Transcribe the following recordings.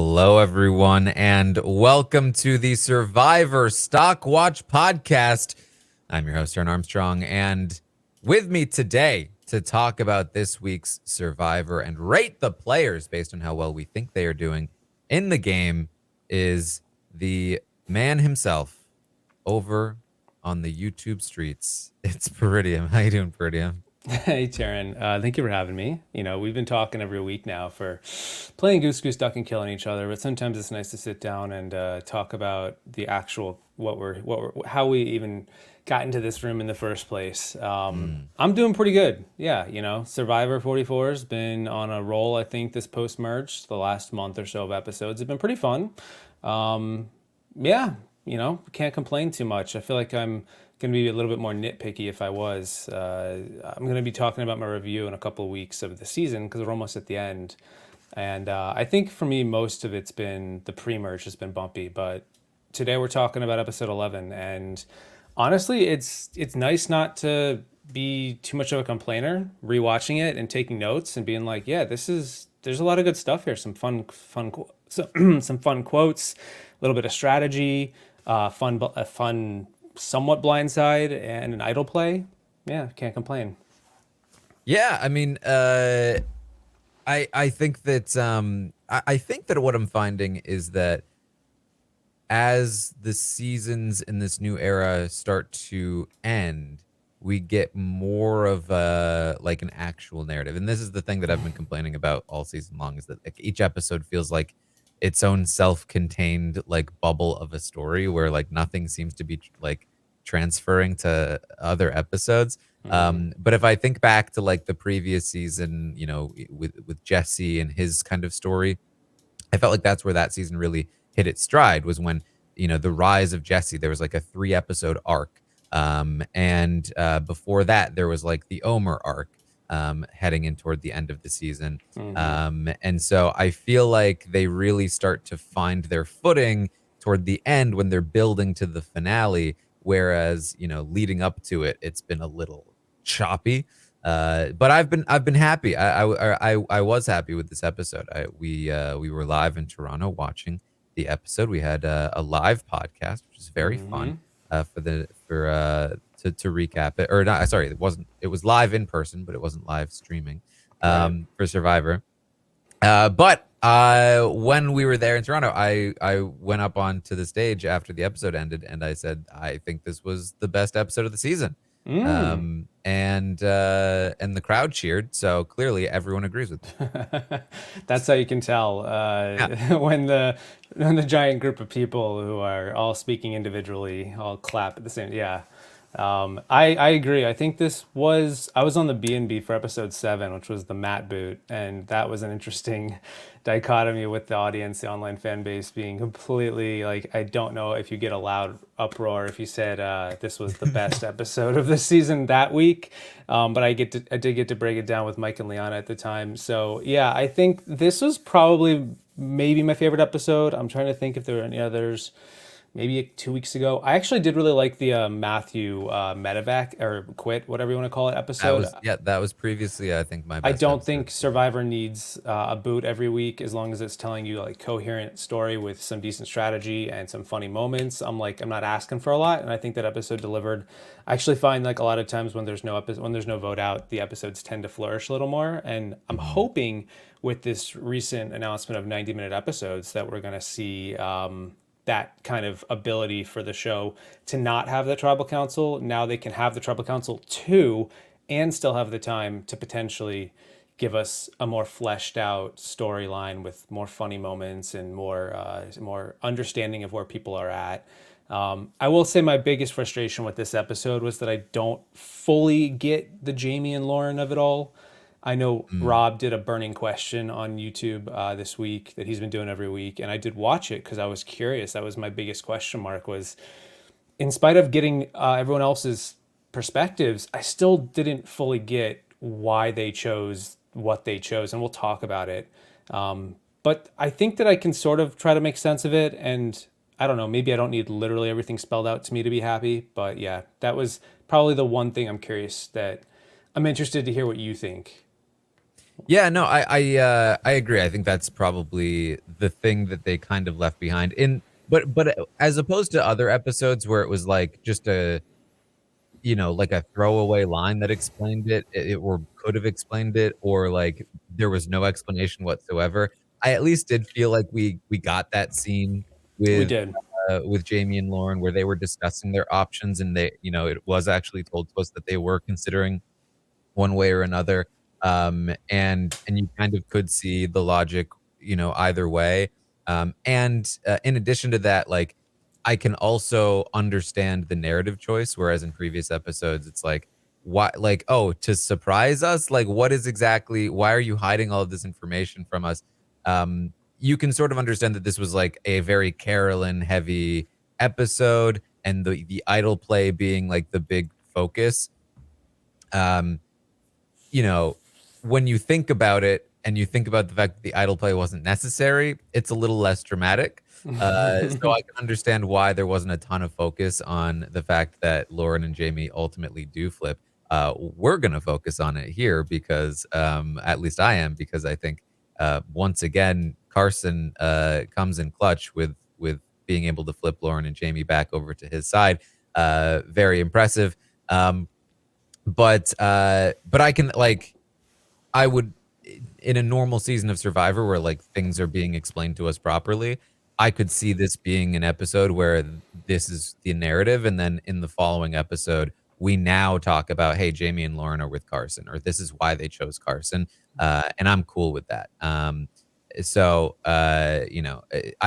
Hello, everyone, and welcome to the Survivor Stockwatch podcast. I'm your host, Taran Armstrong, and with me today to talk about this week's Survivor and rate the players based on how well we think they are doing in the game is the man himself over on the YouTube streets. It's Peridiam. How you doing, Peridiam? Hey, Taran. Thank you for having me. We've been talking every week now for playing Goose Goose Duck and killing each other, but sometimes it's nice to sit down and talk about the actual how we even got into this room in the first place. I'm doing pretty good. Yeah, Survivor 44 has been on a roll. I think this post merge, the last month or so of episodes have been pretty fun. Yeah, can't complain too much. I feel like I'm going to be a little bit more nitpicky if I was. I'm going to be talking about my review in a couple of weeks of the season because we're almost at the end. And I think for me, most of it's been the pre-merge has been bumpy. But today we're talking about episode 11. And honestly, it's nice not to be too much of a complainer, rewatching it and taking notes and being like, yeah, there's a lot of good stuff here. Some some fun quotes, a little bit of strategy, a fun somewhat blindside and an idle play. Yeah, can't complain. Yeah, I mean, I think that I think that what I'm finding is that as the seasons in this new era start to end, we get more of a like an actual narrative. And this is the thing that I've been complaining about all season long is that like, each episode feels like its own self-contained like bubble of a story where like nothing seems to be like transferring to other episodes. But if I think back to like the previous season, with Jesse and his kind of story, I felt like that's where that season really hit its stride was when, the rise of Jesse, there was like a 3 episode arc. And before that, there was like the Omer arc heading in toward the end of the season. And so I feel like they really start to find their footing toward the end when they're building to the finale. Whereas, leading up to it, it's been a little choppy. But I've been happy. I was happy with this episode. We were live in Toronto watching the episode. We had a live podcast, which is very fun. To recap it, or not? Sorry, it wasn't. It was live in person, but it wasn't live streaming Right. for Survivor. But when we were there in Toronto, I went up onto the stage after the episode ended, and I said I think this was the best episode of the season. And the crowd cheered, so clearly everyone agrees with me. That's how you can tell Yeah. when the giant group of people who are all speaking individually all clap at the same. Yeah, I agree. I think I was on the B&B for episode 7, which was the Matt boot, and that was an interesting dichotomy with the audience, the online fan base being completely like, I don't know if you get a loud uproar if you said this was the best episode of the season that week, but I did get to break it down with Mike and Liana at the time. So yeah, I think this was probably maybe my favorite episode. I'm trying to think if there were any others maybe 2 weeks ago. I actually did really like the Matthew medevac or quit, whatever you want to call it, episode. That was previously I think my I best don't episode. think Survivor needs a boot every week as long as it's telling you like coherent story with some decent strategy and some funny moments. I'm not asking for a lot, and I think that episode delivered. I actually find like a lot of times when there's no vote out, the episodes tend to flourish a little more. And I'm hoping with this recent announcement of 90-minute episodes that we're going to see that kind of ability for the show to not have the tribal council. Now they can have the tribal council too and still have the time to potentially give us a more fleshed out storyline with more funny moments and more understanding of where people are at. I will say my biggest frustration with this episode was that I don't fully get the Jamie and Lauren of it all. I know Mm. Rob did a burning question on YouTube this week that he's been doing every week, and I did watch it because I was curious. That was my biggest question mark. Was in spite of getting everyone else's perspectives, I still didn't fully get why they chose what they chose, and we'll talk about it. But I think that I can sort of try to make sense of it, and I don't know, maybe I don't need literally everything spelled out to me to be happy, but yeah, that was probably the one thing I'm curious that I'm interested to hear what you think. Yeah, no, I agree. I think that's probably the thing that they kind of left behind in but as opposed to other episodes where it was like just a, like a throwaway line that explained it or could have explained it, or like there was no explanation whatsoever. I at least did feel like we got that scene We with did. with Jamie and Lauren where they were discussing their options, and it was actually told to us that they were considering one way or another. And you kind of could see the logic, either way. And in addition to that, like I can also understand the narrative choice, whereas in previous episodes, it's like, why, like, oh, to surprise us? Like, what is exactly, why are you hiding all of this information from us? You can sort of understand that this was like a very Carolyn heavy episode, and the idol play being like the big focus. Um, you know, when you think about it and you think about the fact that the idol play wasn't necessary, it's a little less dramatic. So I can understand why there wasn't a ton of focus on the fact that Lauren and Jamie ultimately do flip. We're gonna focus on it here because, at least I am, because I think, once again, Carson, comes in clutch with being able to flip Lauren and Jamie back over to his side. Very impressive. But I can, like, I would, in a normal season of Survivor where, like, things are being explained to us properly, I could see this being an episode where this is the narrative, and then in the following episode, we now talk about, "Hey, Jamie and Lauren are with Carson," or, "This is why they chose Carson," and I'm cool with that. I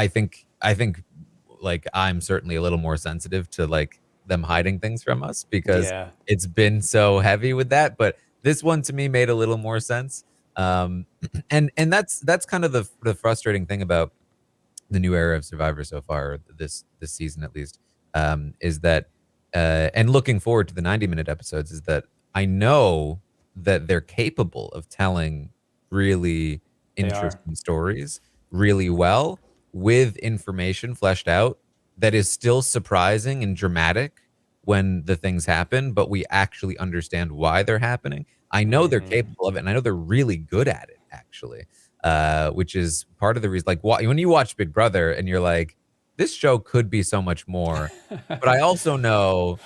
think, like, I'm certainly a little more sensitive to, like, them hiding things from us because Yeah, it's been so heavy with that, but this one to me made a little more sense. Um, and that's kind of the frustrating thing about the new era of Survivor so far, this season at least, is that, and looking forward to the 90-minute episodes, is that I know that they're capable of telling really they are. interesting stories really well with information fleshed out that is still surprising and dramatic when the things happen, but we actually understand why they're happening. I know they're Hmm. capable of it, and I know they're really good at it, actually, which is part of the reason. Like, when you watch Big Brother and you're like, this show could be so much more, but I also know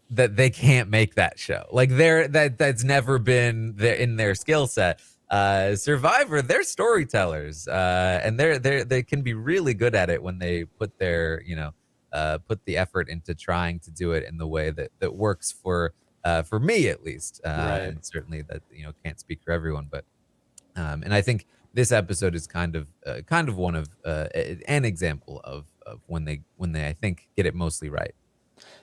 that they can't make that show. Like, that's never been in their skill set. Survivor, they're storytellers, and they can be really good at it when they put the effort into trying to do it in the way that works for me at least, Right. and certainly that can't speak for everyone, but and I think this episode is kind of one of an example of when they I think get it mostly right.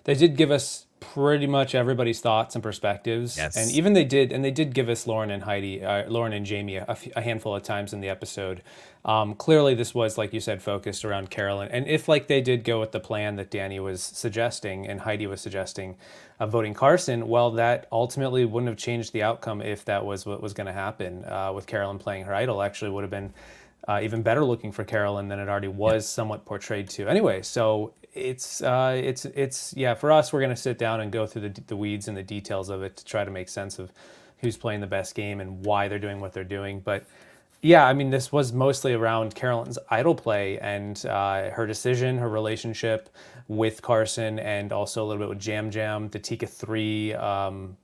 They did give us pretty much everybody's thoughts and perspectives, and Yes. even they did give us Lauren and Jamie a handful of times in the episode. Clearly, this was, like you said, focused around Carolyn, and if, like, they did go with the plan that Danny was suggesting and Heidi was suggesting, of voting Carson, well, that ultimately wouldn't have changed the outcome if that was what was going to happen. With Carolyn playing her idol, actually would have been even better looking for Carolyn than it already Yeah. was somewhat portrayed to. Anyway, so it's yeah, for us, we're gonna sit down and go through the weeds and the details of it to try to make sense of who's playing the best game and why they're doing what they're doing. But yeah, I mean, this was mostly around Carolyn's idol play and her decision, her relationship with Carson, and also a little bit with Jam Jam, the Tika 3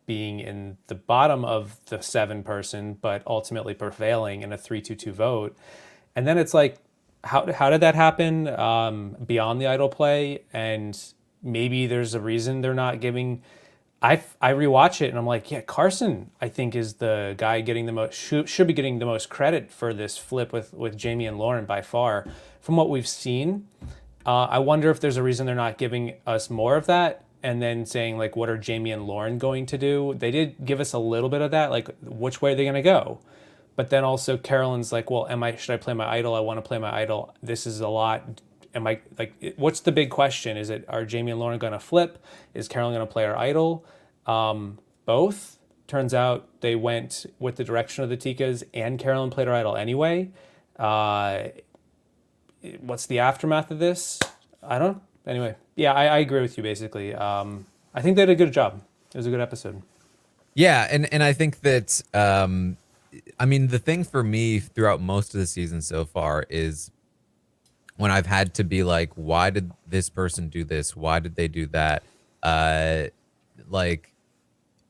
being in the bottom of the 7 person, but ultimately prevailing in a 3-2-2 vote. And then it's like, how did that happen beyond the idol play? And maybe there's a reason they're not giving. I rewatch it and I'm like, yeah, Carson, I think, is the guy getting the most, should be getting the most credit for this flip with Jamie and Lauren by far, from what we've seen. I wonder if there's a reason they're not giving us more of that, and then saying, like, what are Jamie and Lauren going to do? They did give us a little bit of that, like, which way are they going to go? But then also Carolyn's like, well, should I play my idol? I want to play my idol. This is a lot. Am I, like, what's the big question? Is it, are Jamie and Lauren going to flip? Is Carolyn going to play her idol? Both. Turns out they went with the direction of the Tikas, and Carolyn played her idol anyway. Uh, what's the aftermath of this? I don't know. Anyway, yeah, I agree with you basically. I think they did a good job. It was a good episode. Yeah, and I think that, I mean, the thing for me throughout most of the season so far is when I've had to be like, why did this person do this? Why did they do that? Uh, like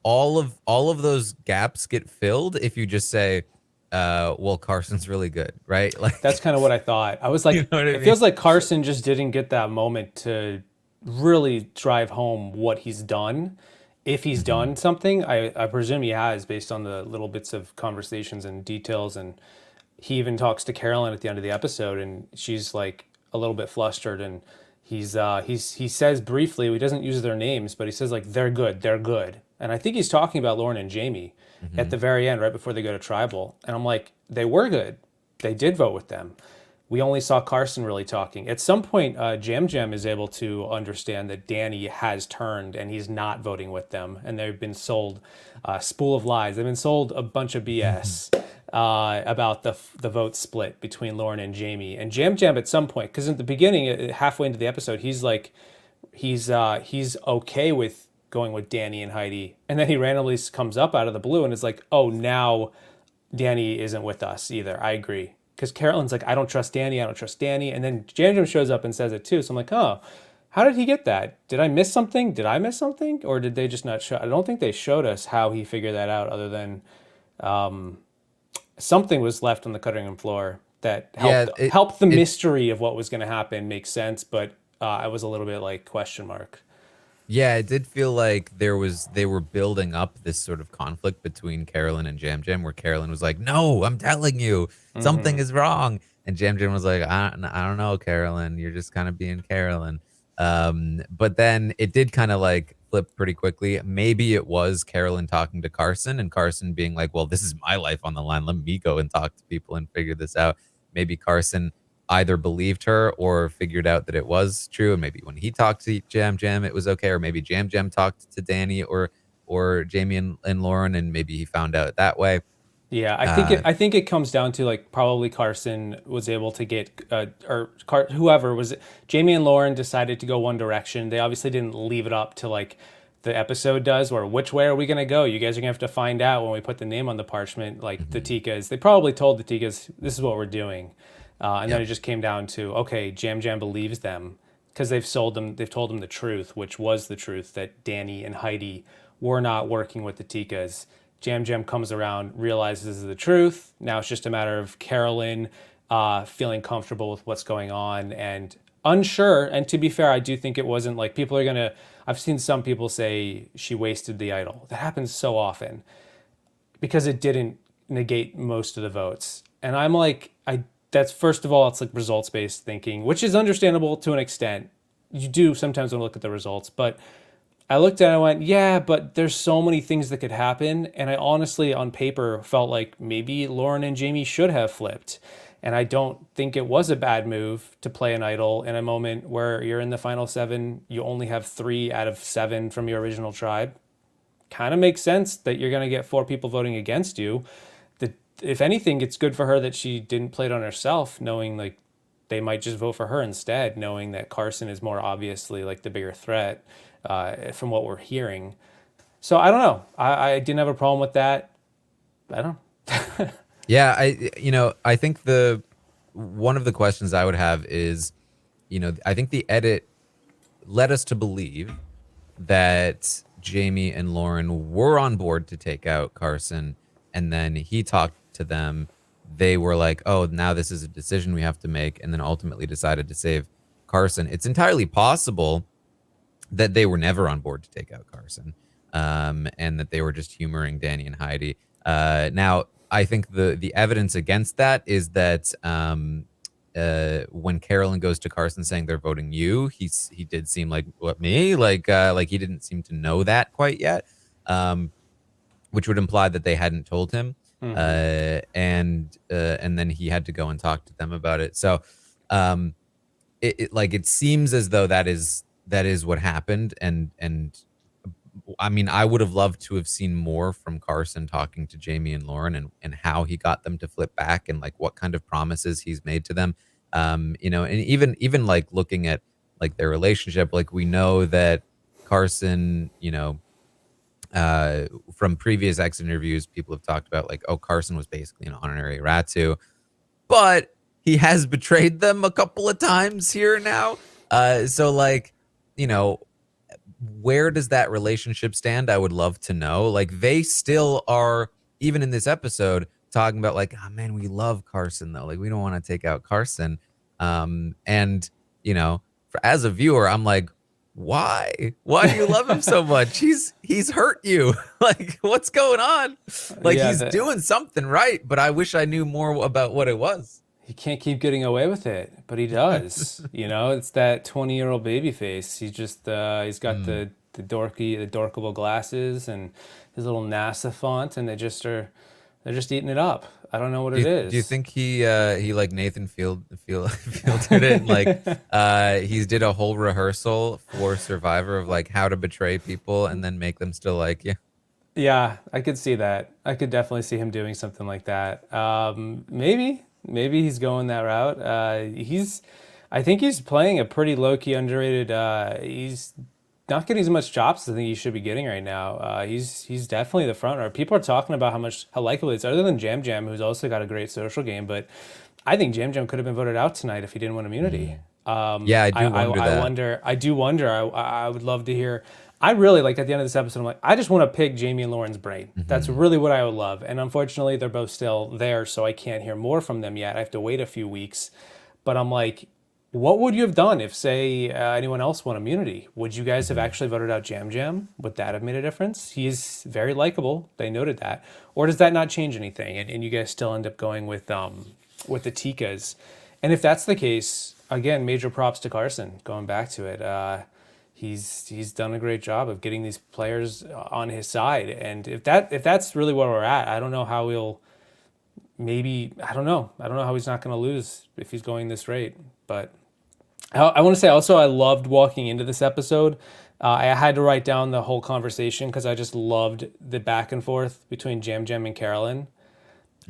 all of those gaps get filled if you just say, well, Carson's really good, right? That's Like, kind of what I thought. I was you like, know what I it mean? feels like Carson just didn't get that moment to really drive home what he's done. If he's Hmm. done something, I presume he has based on the little bits of conversations and details. And he even talks to Carolyn at the end of the episode, and she's like a little bit flustered. And he says briefly, he doesn't use their names, but he says like they're good. And I think he's talking about Lauren and Jamie at Hmm. the very end, right before they go to tribal. And I'm like, they were good. They did vote with them. We only saw Carson really talking. At some point, Jam Jam is able to understand that Danny has turned and he's not voting with them, and they've been sold a spool of lies. They've been sold a bunch of BS about the vote split between Lauren and Jamie. And Jam Jam at some point, because at the beginning, halfway into the episode, he's like, he's okay with going with Danny and Heidi, and then he randomly comes up out of the blue and is like, oh, now Danny isn't with us either. I agree. Because Carolyn's like, I don't trust Danny. I don't trust Danny. And then Jam Jam shows up and says it too. So I'm like, oh, how did he get that? Did I miss something? Did I miss something? Or did they just not show? I don't think they showed us how he figured that out other than something was left on the cutting room floor that Yeah, helped the it mystery of what was going to happen make sense. But I was a little bit like question mark. yeah, it did feel like they were building up this sort of conflict between Carolyn and Jam Jam, where Carolyn was like, "No, I'm telling you, something is wrong," and Jam Jam was like, I don't know, Carolyn, you're just kind of being Carolyn." But then it did kind of like flip pretty quickly. Maybe it was Carolyn talking to Carson, and Carson being like, "Well, this is my life on the line. Let me go and talk to people and figure this out." Maybe Carson either believed her or figured out that it was true. And maybe when he talked to Jam Jam, it was okay. Or maybe Jam Jam talked to Danny or Jamie and Lauren, and maybe he found out that way. Yeah, Uh, I think it comes down to like probably Carson was able to get whoever was it, Jamie and Lauren decided to go one direction. They obviously didn't leave it up to like the episode does, where which way are we gonna go? You guys are gonna have to find out when we put the name on the parchment. Like the mhm. Tikas, they probably told the Tikas this is what we're doing, and then Yep. it just came down to okay, Jam Jam believes them because they've told them the truth, which was the truth that Danny and Heidi were not working with the Tikas. Jam Jam comes around, realizes this is the truth. Now it's just a matter of Carolyn feeling comfortable with what's going on and unsure. And to be fair, I do think it wasn't like people are gonna. I've seen some people say she wasted the idol. That happens so often because it didn't negate most of the votes. And I'm like, I that's first of all, it's like results based thinking, which is understandable to an extent. You do sometimes want to look at the results, but I looked at it and I went, yeah, but there's so many things that could happen. And I honestly, on paper, felt like maybe Lauren and Jamie should have flipped. And I don't think it was a bad move to play an idol in a moment where you're in the final seven. You only have 3 out of 7 from your original tribe. Kind of makes sense that you're going to get 4 people voting against you. The, if anything, it's good for her that she didn't play it on herself, knowing like they might just vote for her instead, knowing that Carson is more obviously like the bigger threat from what we're hearing. So I don't know. I didn't have a problem with that. I don't. Yeah, I think the one of the questions I would have is, I think the edit led us to believe that Jamie and Lauren were on board to take out Carson, and then he talked to them. They were like, "Oh, now this is a decision we have to make," and then ultimately decided to save Carson. It's entirely possible that they were never on board to take out Carson, and that they were just humoring Danny and Heidi. Now, I think the evidence against that is that when Carolyn goes to Carson saying they're voting you, he did seem like what me like he didn't seem to know that quite yet, which would imply that they hadn't told him, Mm-hmm. and then he had to go and talk to them about it. So um, it seems as though that is what happened, and I mean, I would have loved to have seen more from Carson talking to Jamie and Lauren, and how he got them to flip back, and like what kind of promises he's made to them. And even like looking at like their relationship, like we know that Carson, uh, from previous exit interviews, people have talked about like, oh, Carson was basically an honorary Ratu, but he has betrayed them a couple of times here now. So like, you know, where does that relationship stand? I would love to know. Like they still are, even in this episode, talking about like, oh man, we love Carson though. Like we don't want to take out Carson. And you know, as a viewer, I'm like, why? Why do you love him so much? He's hurt you. Like what's going on? Like Yeah, he's that doing something right, but I wish I knew more about what it was. he can't keep getting away with it, but he does. You know, it's that 20-year-old baby face. He's got Mm. the dorkable glasses and his little NASA font, and they're just eating it up. I don't know what it Do you is. think he like Nathan Fielded it and like he's did a whole rehearsal for Survivor of like how to betray people and then make them still like you? Yeah, I could see that. I could definitely see him doing something like that. Maybe he's going that route. I think he's playing a pretty low key underrated. He's not getting as much chops as I think he should be getting right now. He's definitely the front runner. People are talking about how likable he is, other than Jam Jam, who's also got a great social game. But I think Jam Jam could have been voted out tonight if he didn't win immunity. Mm. Yeah, I do wonder I that. wonder. I do wonder. I would love to hear. I really like at the end of this episode. I'm like, I just want to pick Jamie and Lauren's brain. That's Hmm. really what I would love. And unfortunately, they're both still there, so I can't hear more from them yet. I have to wait a few weeks. But I'm like, what would you have done if, say, anyone else won immunity? Would you guys have Hmm. actually voted out Jam Jam? Would that have made a difference? He's very likable. They noted that. Or does that not change anything? And you guys still end up going with the Tikas. And if that's the case, again, major props to Carson. Going back to it, he's done a great job of getting these players on his side. And if that's really where we're at, I don't know how we'll maybe I don't know how he's not going to lose if he's going this rate. But I want to say also I loved walking into this episode. I had to write down the whole conversation because I just loved the back and forth between Jam Jam and Carolyn.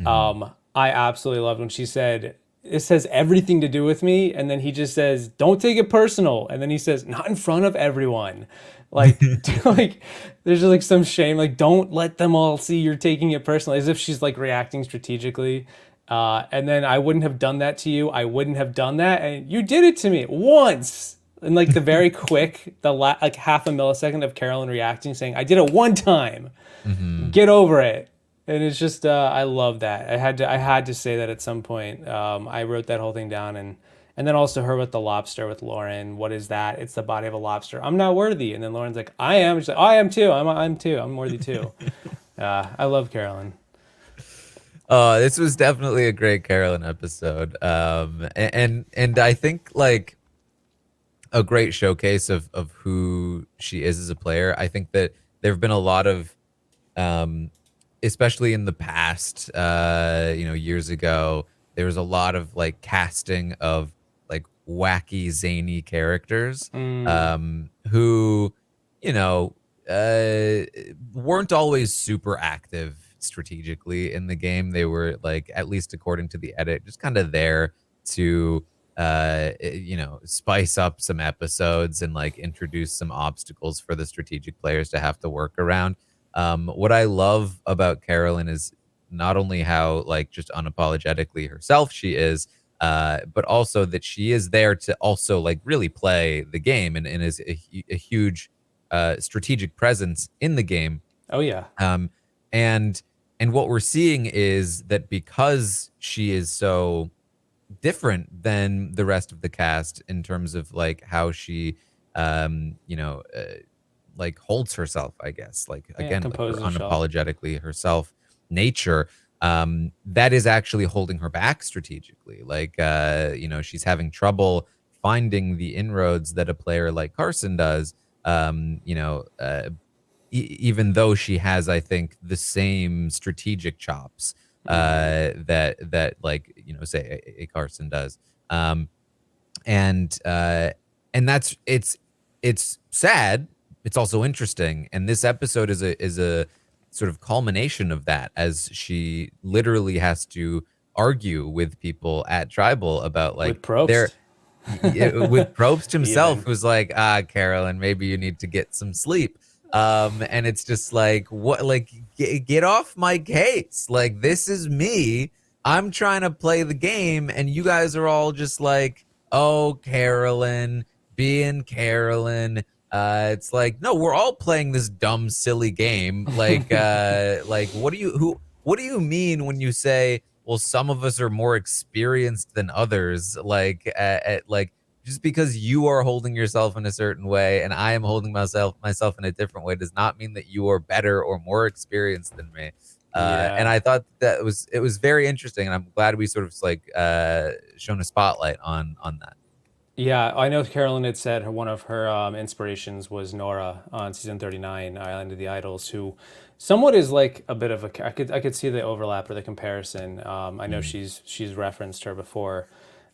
Hmm. I absolutely loved when she said, "This has everything to do with me," and then he just says, "Don't take it personal," and then he says, "Not in front of everyone." Like, like there's just like some shame. Like, don't let them all see you're taking it personally, as if she's like reacting strategically. And then I wouldn't have done that to you. I wouldn't have done that, and you did it to me once. And like the very quick, like half a millisecond of Carolyn reacting, saying, "I did it one time. Hmm. Get over it." And it's just I love that. I had to say that at some point. I wrote that whole thing down, and then also her with the lobster with Lauren. What is that? It's the body of a lobster. I'm not worthy. And then Lauren's like, I am. She's like, oh, I am too. I'm too. I'm worthy too. I love Carolyn. This was definitely a great Carolyn episode. And I think like a great showcase of who she is as a player. I think that there have been a lot of um especially in the past years ago, there was a lot of like casting of like wacky zany characters Mm, who you know uh weren't always super active strategically in the game. They were like, at least according to the edit, just kind of there to spice up some episodes and like introduce some obstacles for the strategic players to have to work around. What I love about Carolyn is not only how like just unapologetically herself she is, but also that she is there to also like really play the game and is a huge strategic presence in the game. oh yeah. Um, and and what we're seeing is that because she is so different than the rest of the cast in terms of like how she um you know uh, like holds herself, I guess, like Yeah. again, like her Composes herself. unapologetically herself nature, that is actually holding her back strategically. Like she's having trouble finding the inroads that a player like Carson does. Even though she has, I think, the same strategic chops Mm-hmm. that like say a Carson does. Um, and that's it's sad. It's also interesting, and this episode is a sort of culmination of that, as she literally has to argue with people at Tribal about like With their Probst, with Probst himself, even. who's like, Carolyn, maybe you need to get some sleep. And it's just like, what, like, get off my case. Like, this is me. I'm trying to play the game, and you guys are all just like, oh, Carolyn, being Carolyn. It's like, no, we're all playing this dumb, silly game. Like, what do you mean when you say, well, some of us are more experienced than others? Like, just because you are holding yourself in a certain way and I am holding myself in a different way does not mean that you are better or more experienced than me. And Yeah. I thought that it was very interesting, and I'm glad we sort of like shown a spotlight on that. Yeah, I know Carolyn had said one of her inspirations was Nora on season 39, Island of the Idols, who somewhat is like a bit of a. I could see the overlap or the comparison. I know Mm, she's referenced her before.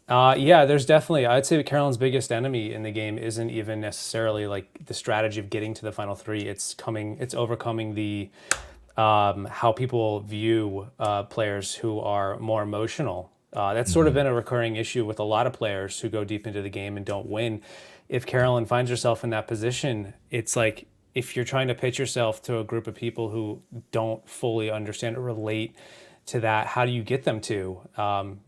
Yeah, there's definitely. I'd say that Carolyn's biggest enemy in the game isn't even necessarily like the strategy of getting to the final three. It's overcoming the how people view players who are more emotional. That's sort of mhm, been a recurring issue with a lot of players who go deep into the game and don't win. If Carolyn finds herself in that position, it's like if you're trying to pitch yourself to a group of people who don't fully understand or relate to that, how do you get them to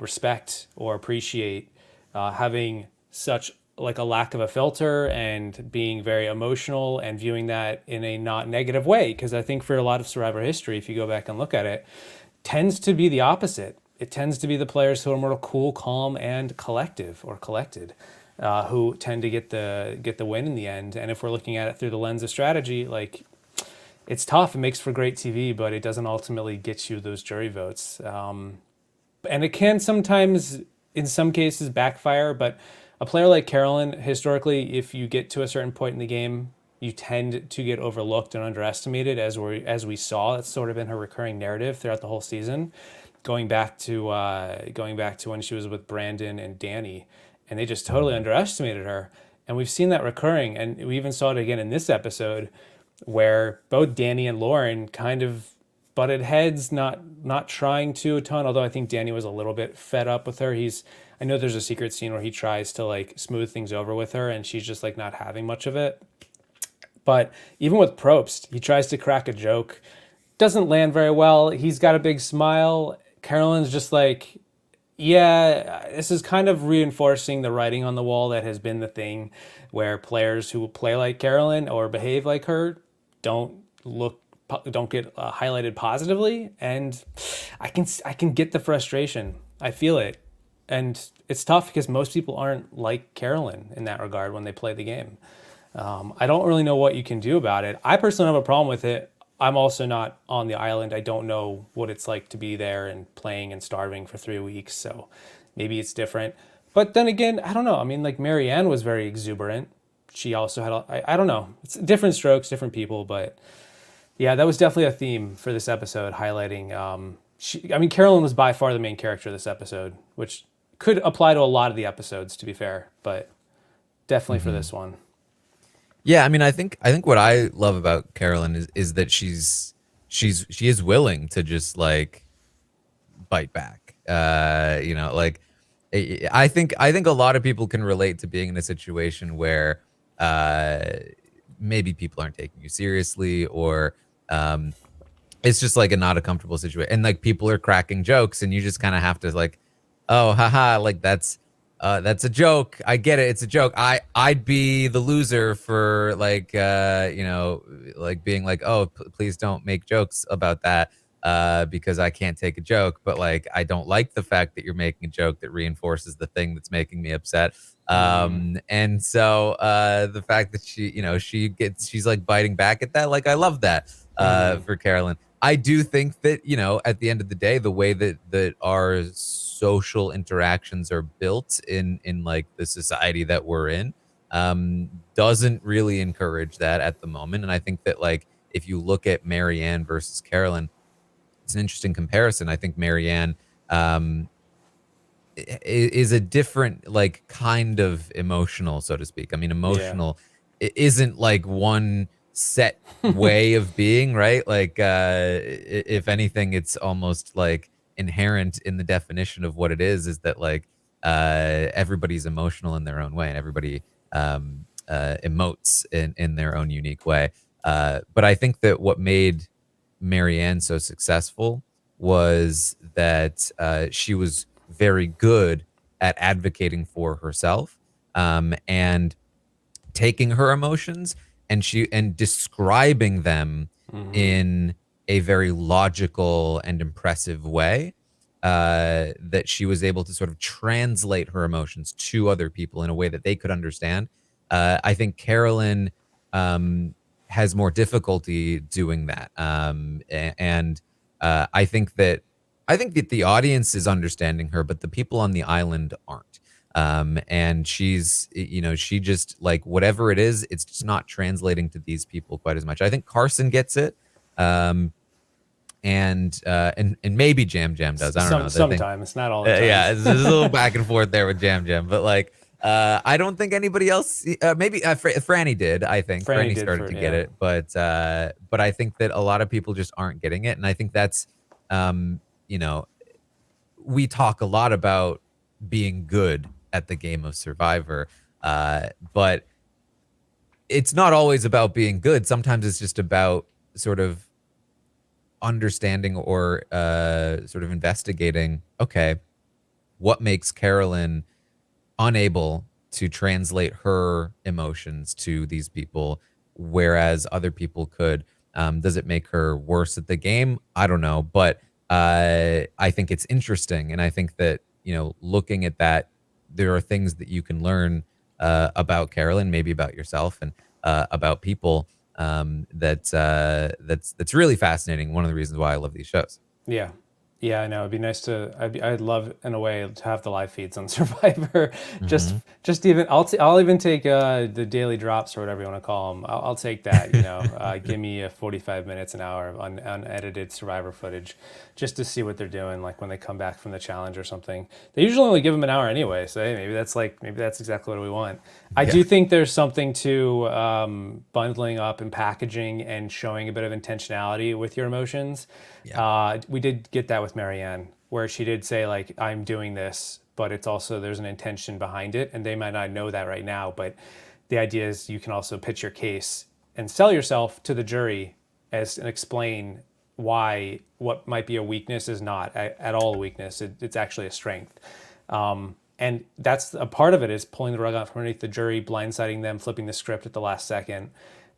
respect or appreciate having such like a lack of a filter and being very emotional and viewing that in a not negative way? Because I think for a lot of Survivor history, if you go back and look at it, tends to be the opposite. It tends to be the players who are more cool, calm, and collective or collected, who tend to get the win in the end. And if we're looking at it through the lens of strategy, like it's tough. It makes for great TV, but it doesn't ultimately get you those jury votes. And it can sometimes, in some cases, backfire. But a player like Carolyn, historically, if you get to a certain point in the game, you tend to get overlooked and underestimated, as we saw. That's sort of been her recurring narrative throughout the whole season, going back to when she was with Brandon and Danny, and they just totally mhm. underestimated her. And we've seen that recurring, and we even saw it again in this episode, where both Danny and Lauren kind of butted heads, not trying to a ton. Although I think Danny was a little bit fed up with her. I know there's a secret scene where he tries to like smooth things over with her, and she's just like not having much of it. But even with Probst, he tries to crack a joke, doesn't land very well. He's got a big smile. Carolyn's just like, yeah, this is kind of reinforcing the writing on the wall that has been the thing, where players who play like Carolyn or behave like her don't look don't get highlighted positively, and I can get the frustration. I feel it, and it's tough because most people aren't like Carolyn in that regard when they play the game. I don't really know what you can do about it. I personally have a problem with it. I'm also not on the island. I don't know what it's like to be there and playing and starving for 3 weeks. So maybe it's different. But then again, I don't know. I mean, like Marianne was very exuberant. She also had, I don't know. It's different strokes, different people. But yeah, that was definitely a theme for this episode, highlighting. I mean, Carolyn was by far the main character of this episode, which could apply to a lot of the episodes, to be fair. But definitely for Mhm. this one. Yeah, I mean, I think what I love about Carolyn is that she is willing to just like bite back. Like I think a lot of people can relate to being in a situation where uh maybe people aren't taking you seriously, or um it's just like a not a comfortable situation, and like people are cracking jokes and you just kind of have to like, oh, haha, like that's a joke. I get it, it's a joke. I'd be the loser for like like being like, oh, please don't make jokes about that because I can't take a joke, but like I don't like the fact that you're making a joke that reinforces the thing that's making me upset. Mm-hmm. And so the fact that she's like biting back at that, like I love that Mm-hmm. for Carolyn. I do think that, at the end of the day, the way that our social interactions are built in like the society that we're in, doesn't really encourage that at the moment. And I think that like if you look at Marianne versus Carolyn, it's an interesting comparison. I think Marianne um, is a different like kind of emotional, so to speak. I mean, Yeah. emotional isn't like one set way of being, right? Like if anything, it's almost like inherent in the definition of what it is that like everybody's emotional in their own way, and everybody emotes in their own unique way. But I think that what made Marianne so successful was that she was very good at advocating for herself, and taking her emotions and describing them Mm-hmm. in a very logical and impressive way, that she was able to sort of translate her emotions to other people in a way that they could understand. I think Carolyn um, has more difficulty doing that, and I think that the audience is understanding her, but the people on the island aren't. And she just, like, whatever it is, it's just not translating to these people quite as much. I think Carson gets it. Um, and maybe Jam Jam does. I don't know. I think, Sometimes, not all the time. yeah, there's a little back and forth there with Jam Jam, but like, I don't think anybody else, maybe Franny did. I think Franny Franny did started for, to get yeah. it, but I think that a lot of people just aren't getting it. And I think that's, um, you know, we talk a lot about being good at the game of Survivor, but it's not always about being good. Sometimes it's just about sort of understanding or sort of investigating. Okay, what makes Carolyn unable to translate her emotions to these people, whereas other people could. Does it make her worse at the game? I don't know, but I think it's interesting, and I think that looking at that, there are things that you can learn about Carolyn, maybe about yourself, and about people. That's really fascinating. One of the reasons why I love these shows. Yeah. Yeah, I know. It'd be nice to. I'd love, in a way, to have the live feeds on Survivor. Hmm. Just even. I'll even take the daily drops or whatever you want to call them. I'll take that. Give me 45 minutes, an hour of unedited Survivor footage, just to see what they're doing. Like when they come back from the challenge or something. They usually only give them an hour anyway. So hey, maybe that's exactly what we want. I Yeah, do think there's something to bundling up and packaging and showing a bit of intentionality with your emotions. yeah. We did get that with Marianne, where she did say like, "I'm doing this," but it's also there's an intention behind it, and they might not know that right now. But the idea is you can also pitch your case and sell yourself to the jury as and explain why what might be a weakness is not at all a weakness. It's actually a strength. And that's a part of it is pulling the rug out from underneath the jury, blindsiding them, flipping the script at the last second.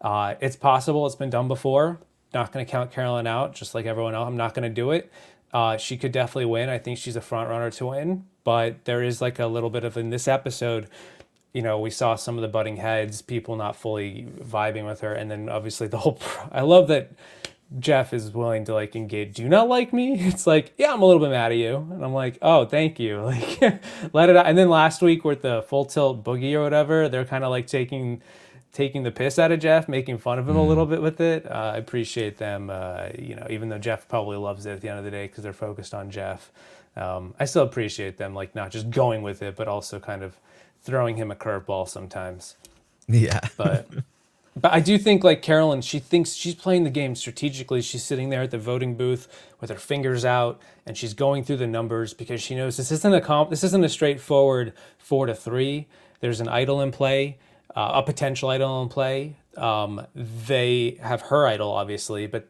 It's possible. It's been done before. Not going to count Carolyn out, just like everyone else. I'm not going to do it. She could definitely win. I think she's a front runner to win. But there is like a little bit of in this episode, we saw some of the butting heads, people not fully vibing with her, and then obviously the whole. I love that Jeff is willing to like engage. Do you not like me? It's like, yeah, I'm a little bit mad at you, and I'm like, oh, thank you. Like, let it out. And then last week with the full tilt boogie or whatever, they're kind of like taking the piss out of Jeff, making fun of him a little Mm. bit with it. I appreciate them. Even though Jeff probably loves it at the end of the day because they're focused on Jeff. I still appreciate them like not just going with it, but also kind of throwing him a curveball sometimes. Yeah. But but I do think like Carolyn, she thinks she's playing the game strategically. She's sitting there at the voting booth with her fingers out, and she's going through the numbers because she knows this isn't a straightforward 4-3. There's an idol in play, a potential idol in play. They have her idol obviously, but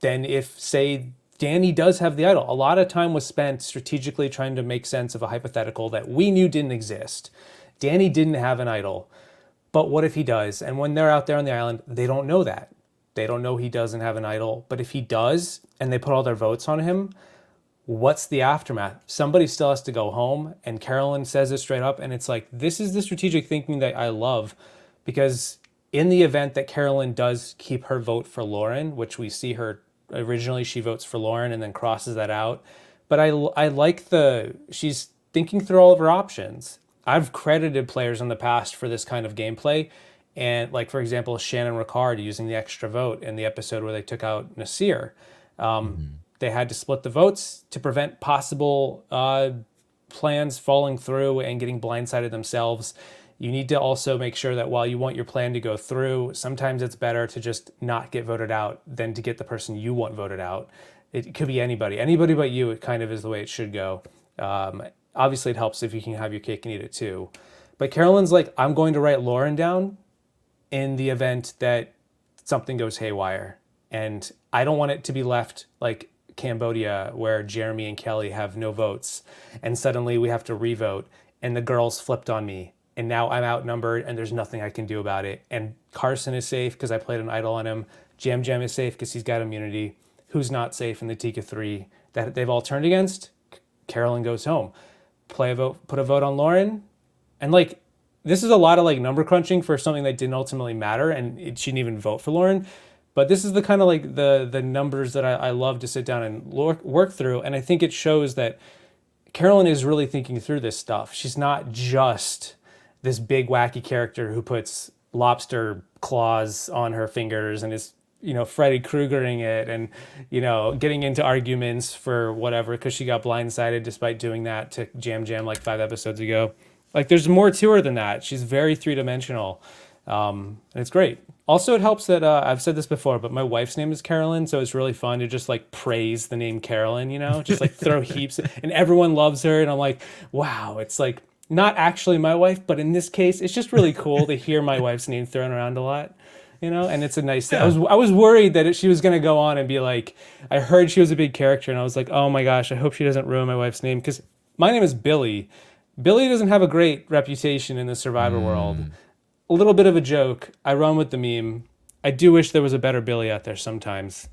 then if say Danny does have the idol, a lot of time was spent strategically trying to make sense of a hypothetical that we knew didn't exist. Danny didn't have an idol. But what if he does? And when they're out there on the island, they don't know that. They don't know he doesn't have an idol. But if he does, and they put all their votes on him, what's the aftermath? Somebody still has to go home. And Carolyn says it straight up. And it's like, this is the strategic thinking that I love. Because in the event that Carolyn does keep her vote for Lauren, which we see her originally, she votes for Lauren and then crosses that out. But I like she's thinking through all of her options. I've credited players in the past for this kind of gameplay. And like, for example, Shannon Ricard using the extra vote in the episode where they took out Nasir. Mhm. They had to split the votes to prevent possible plans falling through and getting blindsided themselves. You need to also make sure that while you want your plan to go through, sometimes it's better to just not get voted out than to get the person you want voted out. It could be anybody but you. It kind of is the way it should go. Obviously, it helps if you can have your cake and eat it too. But Carolyn's like, I'm going to write Lauren down in the event that something goes haywire. And I don't want it to be left like Cambodia, where Jeremy and Kelly have no votes, and suddenly we have to revote, and the girls flipped on me, and now I'm outnumbered, and there's nothing I can do about it. And Carson is safe because I played an idol on him. Jam Jam is safe because he's got immunity. Who's not safe in the Tika 3 that they've all turned against? Carolyn goes home. Play a vote, put a vote on Lauren, and like this is a lot of like number crunching for something that didn't ultimately matter, and she didn't even vote for Lauren. But this is the kind of like the numbers that I love to sit down and work through, and I think it shows that Carolyn is really thinking through this stuff. She's not just this big wacky character who puts lobster claws on her fingers and is Freddy Kruegering it and getting into arguments for whatever because she got blindsided despite doing that to Jam Jam like 5 episodes ago. Like there's more to her than that. She's very three-dimensional, and it's great. Also, it helps that I've said this before, but my wife's name is Carolyn, so it's really fun to just like praise the name Carolyn, just like throw heaps, and everyone loves her, and I'm like, wow, it's like not actually my wife, but in this case, it's just really cool to hear my wife's name thrown around a lot, and it's a nice thing. I was worried that she was gonna go on and be like, I heard she was a big character, and I was like, oh my gosh, I hope she doesn't ruin my wife's name because my name is Billy. Billy doesn't have a great reputation in the Survivor world. A little bit of a joke. I run with the meme. I do wish there was a better Billy out there sometimes.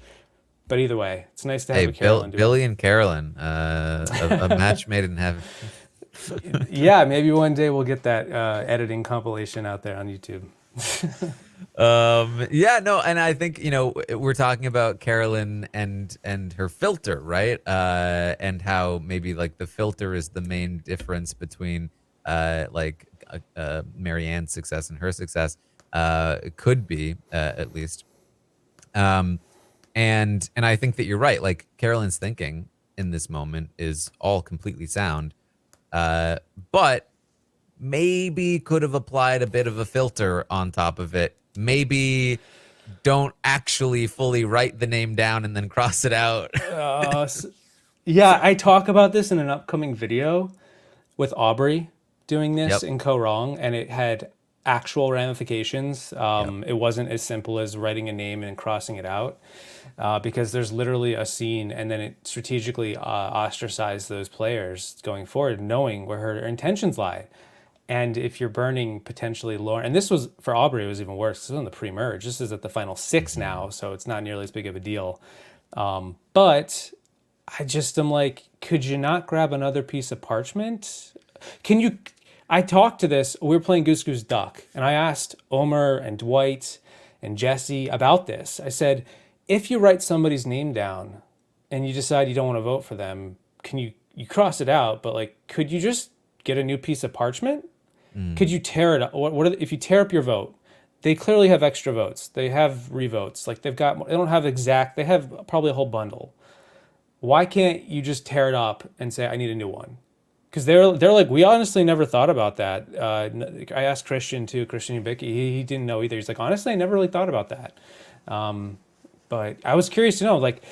But either way, it's nice to have a Carolyn. Billy and Carolyn, a match made in heaven. Yeah, maybe one day we'll get that editing compilation out there on YouTube. Yeah, no, and I think we're talking about Carolyn and her filter, right? And how maybe like the filter is the main difference between Marianne's success and her success. It could be at least. And I think that you're right. Like Carolyn's thinking in this moment is all completely sound, but maybe could have applied a bit of a filter on top of it. Maybe don't actually fully write the name down and then cross it out. Yeah, I talk about this in an upcoming video with Aubrey doing this in Co Wrong, and it had actual ramifications. It wasn't as simple as writing a name and crossing it out, because there's literally a scene, and then it strategically ostracized those players going forward, knowing where her intentions lie. And if you're burning potentially Lauren, and this was for Aubrey, it was even worse. This was on the pre-merge. This is at the final 6 now, so it's not nearly as big of a deal. But I just am like, could you not grab another piece of parchment? I talked to this, we were playing Goose Goose Duck, and I asked Omer and Dwight and Jesse about this. I said, if you write somebody's name down and you decide you don't want to vote for them, can you cross it out, but like, could you just get a new piece of parchment? Could you tear it up? If you tear up your vote, they clearly have extra votes. They have revotes. Like they don't have exact, they have probably a whole bundle. Why can't you just tear it up and say, I need a new one? Because they're like, we honestly never thought about that. I asked Christian and Vicky, he didn't know either. He's like, honestly, I never really thought about that. But I was curious to know, like,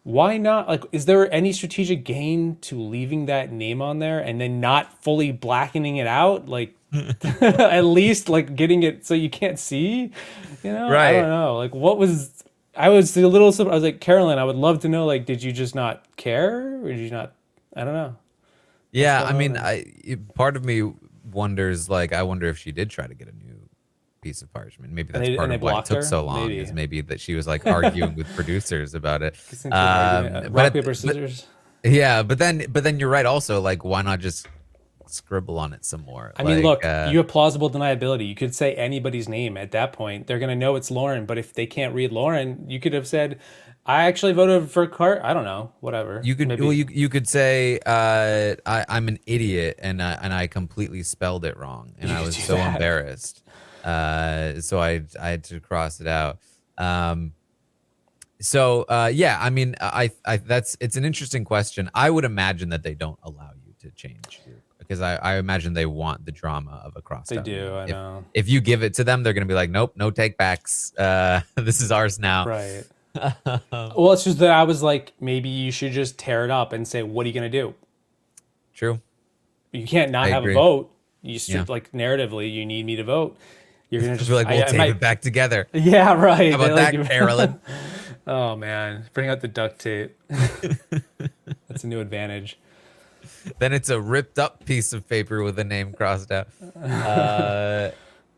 why not? Like, is there any strategic gain to leaving that name on there and then not fully blackening it out? Like, at least like getting it so you can't see, Right. I don't know. Like, I was a little, I was like, Carolyn, I would love to know, like, did you just not care? Or did you not, I don't know. Yeah, I mean, part of me wonders, like, I wonder if she did try to get a new piece of parchment. Maybe that's part of why it took so long. Is maybe that she was like arguing with producers about it. Rock, paper, scissors. Yeah, but then you're right. Also, like, why not just scribble on it some more? I mean, look, you have plausible deniability. You could say anybody's name at that point. They're gonna know it's Lauren. But if they can't read Lauren, you could have said, I actually voted for Cart. I don't know, whatever. You could you could say I'm an idiot and I completely spelled it wrong and I was so embarrassed. So I had to cross it out. Yeah, I mean, it's an interesting question. I would imagine that they don't allow you to change because I imagine they want the drama of a cross. They do, I know. If you give it to them, they're gonna be like, nope, no take backs. This is ours now. Right. Well, it's just that I was like, maybe you should just tear it up and say, what are you gonna do? True. You can't not have a vote. You should, like, narratively, you need me to vote. You're gonna I just feel like we'll I tape it might back together. yeah, How right. They about like that, Carolyn? oh man, bring out the duct tape. That's a new advantage. Then it's a ripped up piece of paper with a name crossed out. Uh,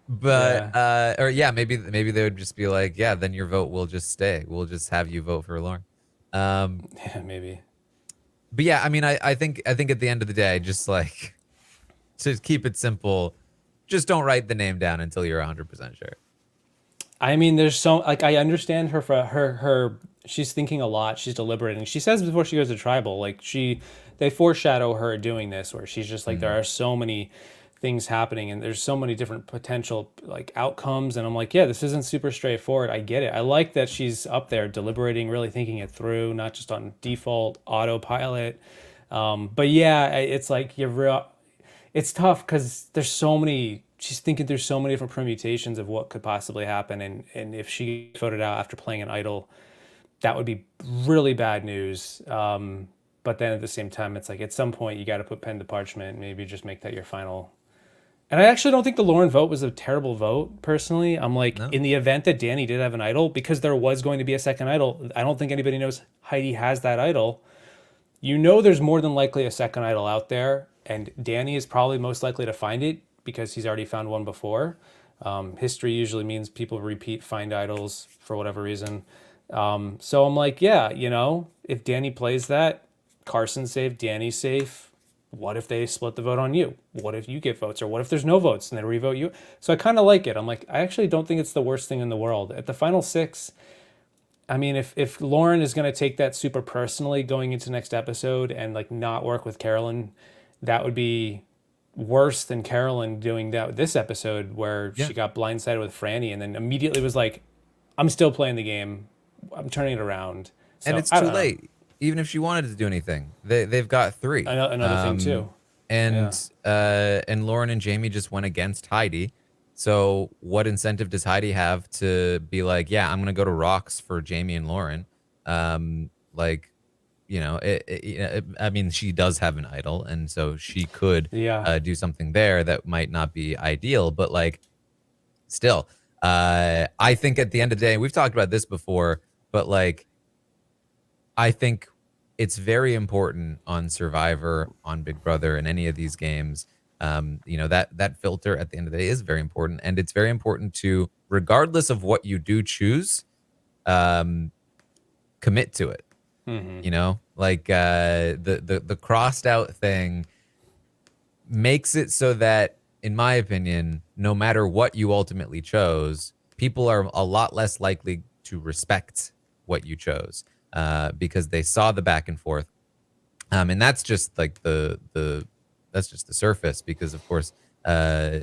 but Yeah, or yeah, maybe they would just be like, yeah, then your vote will just stay. We'll just have you vote for Lauren. Um, yeah, maybe. but yeah, I mean, I think at the end of the day, just like to keep it simple, just don't write the name down until you're 100% sure. I mean, there's so like I understand her for her. She's thinking a lot. She's deliberating. She says before she goes to tribal, like they foreshadow her doing this, where she's just like Hmm. there are so many things happening and there's so many different potential like outcomes, and I'm like, yeah, this isn't super straightforward. I get it. I like that she's up there deliberating, really thinking it through, not just on default autopilot. But yeah, it's like you're real. It's tough because there's so many. She's thinking through so many different permutations of what could possibly happen, and if she voted out after playing an idol, that would be really bad news. But then at the same time, it's like at some point you got to put pen to parchment, and maybe just make that your final. And I actually don't think the Lauren vote was a terrible vote. Personally, I'm like No. in the event that Danny did have an idol, because there was going to be a second idol. I don't think anybody knows Heidi has that idol. You know there's more than likely a second idol out there, and Danny is probably most likely to find it because he's already found one before. History usually means people repeat find idols for whatever reason. So I'm like, yeah, if Danny plays that, Carson's safe, Danny's safe. What if they split the vote on you? What if you get votes? Or what if there's no votes and they revote you? So I kind of like it. I'm like, I actually don't think it's the worst thing in the world. At the final six, I mean, if Lauren is going to take that super personally going into next episode and like not work with Carolyn, that would be worse than Carolyn doing that this episode where Yeah. she got blindsided with Franny and then immediately was like, "I'm still playing the game. I'm turning it around." And So it's I too don't know. late. Even if she wanted to do anything, they've got three. Another thing too. Yeah. And Lauren and Jamie just went against Heidi. So what incentive does Heidi have to be like, yeah, I'm gonna go to rocks for Jamie and Lauren? Like, I mean, she does have an idol, and so she could Yeah. do something there that might not be ideal, but like, still, I think at the end of the day, we've talked about this before, but like, I think it's very important on Survivor, on Big Brother, and any of these games. That filter at the end of the day is very important, and it's very important to, regardless of what you do choose, um, commit to it. Hmm. Like the crossed out thing makes it so that, in my opinion, no matter what you ultimately chose, people are a lot less likely to respect what you chose because they saw the back and forth. And that's just like the that's just the surface because of course uh,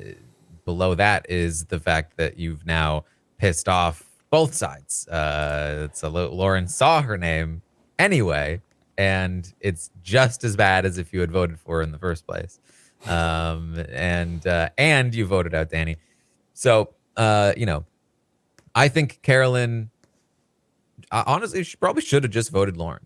below that is the fact that you've now pissed off both sides. So Lauren saw her name anyway, and it's just as bad as if you had voted for her in the first place. And you voted out Danny. So I think Carolyn, honestly, she probably should have just voted Lauren.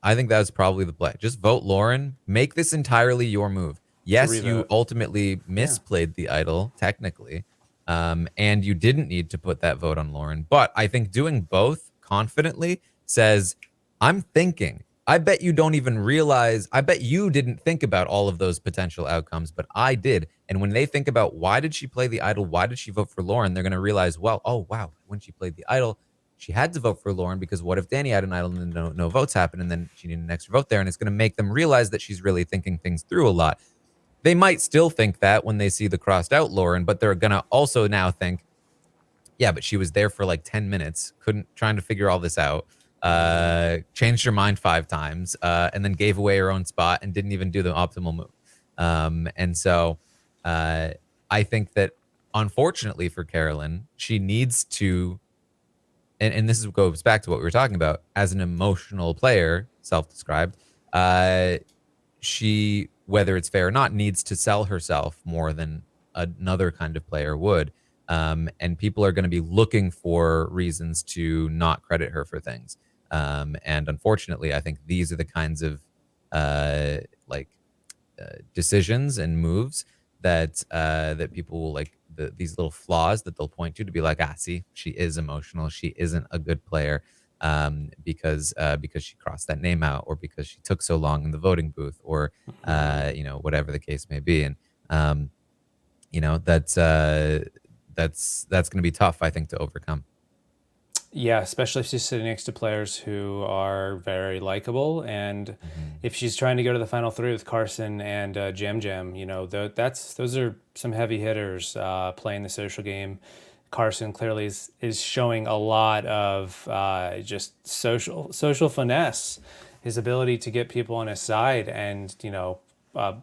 I think that was probably the play. Just vote Lauren. Make this entirely your move. To Yes, you revote. ultimately Yeah. misplayed the idol, technically, and you didn't need to put that vote on Lauren. But I think doing both confidently says, I'm thinking. I bet you don't even realize. I bet you didn't think about all of those potential outcomes, but I did. And when they think about why did she play the idol, why did she vote for Lauren, they're going to realize, well, oh, wow, when she played the idol, she had to vote for Lauren because what if Danny had an idol and then no votes happen and then she needed an extra vote there, and it's going to make them realize that she's really thinking things through a lot. They might still think that when they see the crossed out Lauren, but they're going to also now think, yeah, but she was there for like 10 minutes, couldn't trying to figure all this out, changed her mind 5 times, and then gave away her own spot and didn't even do the optimal move. And so uh, I think that unfortunately for Carolyn, she needs to, and this goes back to what we were talking about, as an emotional player, self-described, she, whether it's fair or not, needs to sell herself more than another kind of player would. And people are going to be looking for reasons to not credit her for things. And unfortunately, I think these are the kinds of like decisions and moves that that people will like these little flaws that they'll point to be like, ah, see, she is emotional. She isn't a good player because she crossed that name out, or because she took so long in the voting booth, or Mhm. whatever the case may be. And um, that's going to be tough, I think, to overcome. Yeah, especially if she's sitting next to players who are very likable, and Hmm. if she's trying to go to the final three with Carson and Jam Jam, those are some heavy hitters playing the social game. Carson clearly is showing a lot of just social finesse, his ability to get people on his side, and uh,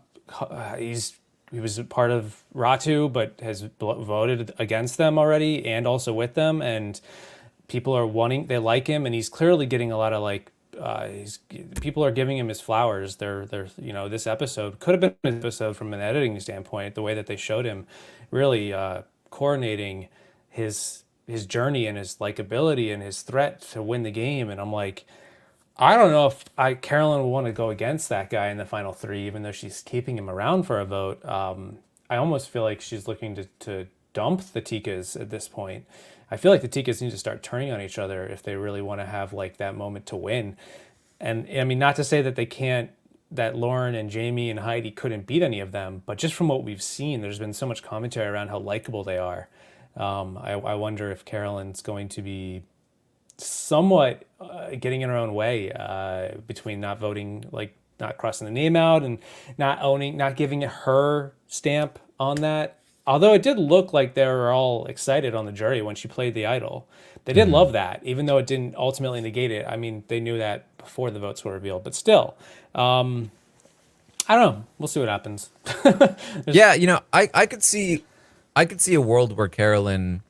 he's he was a part of Ratu, but has voted against them already, and also with them, and people are they like him, and he's clearly getting a lot of he's people are giving him his flowers. They're this episode could have been an episode from an editing standpoint, the way that they showed him really coordinating his journey and his likability and his threat to win the game. And I'm like, I don't know if Carolyn will want to go against that guy in the final three, even though she's keeping him around for a vote. I almost feel like she's looking to dump the Tikas at this point. I feel like the Tikas need to start turning on each other if they really want to have like that moment to win. And I mean, not to say that they can't, that Lauren and Jamie and Heidi couldn't beat any of them, but just from what we've seen, there's been so much commentary around how likable they are. I wonder if Carolyn's going to be somewhat getting in her own way between not voting, like not crossing the name out, and not giving it her stamp on that. Although it did look like they were all excited on the jury when she played the idol. They did Hmm. love that, even though it didn't ultimately negate it. I mean, they knew that before the votes were revealed, but still, I don't know. We'll see what happens. There's, Yeah, I could see a world where Carolyn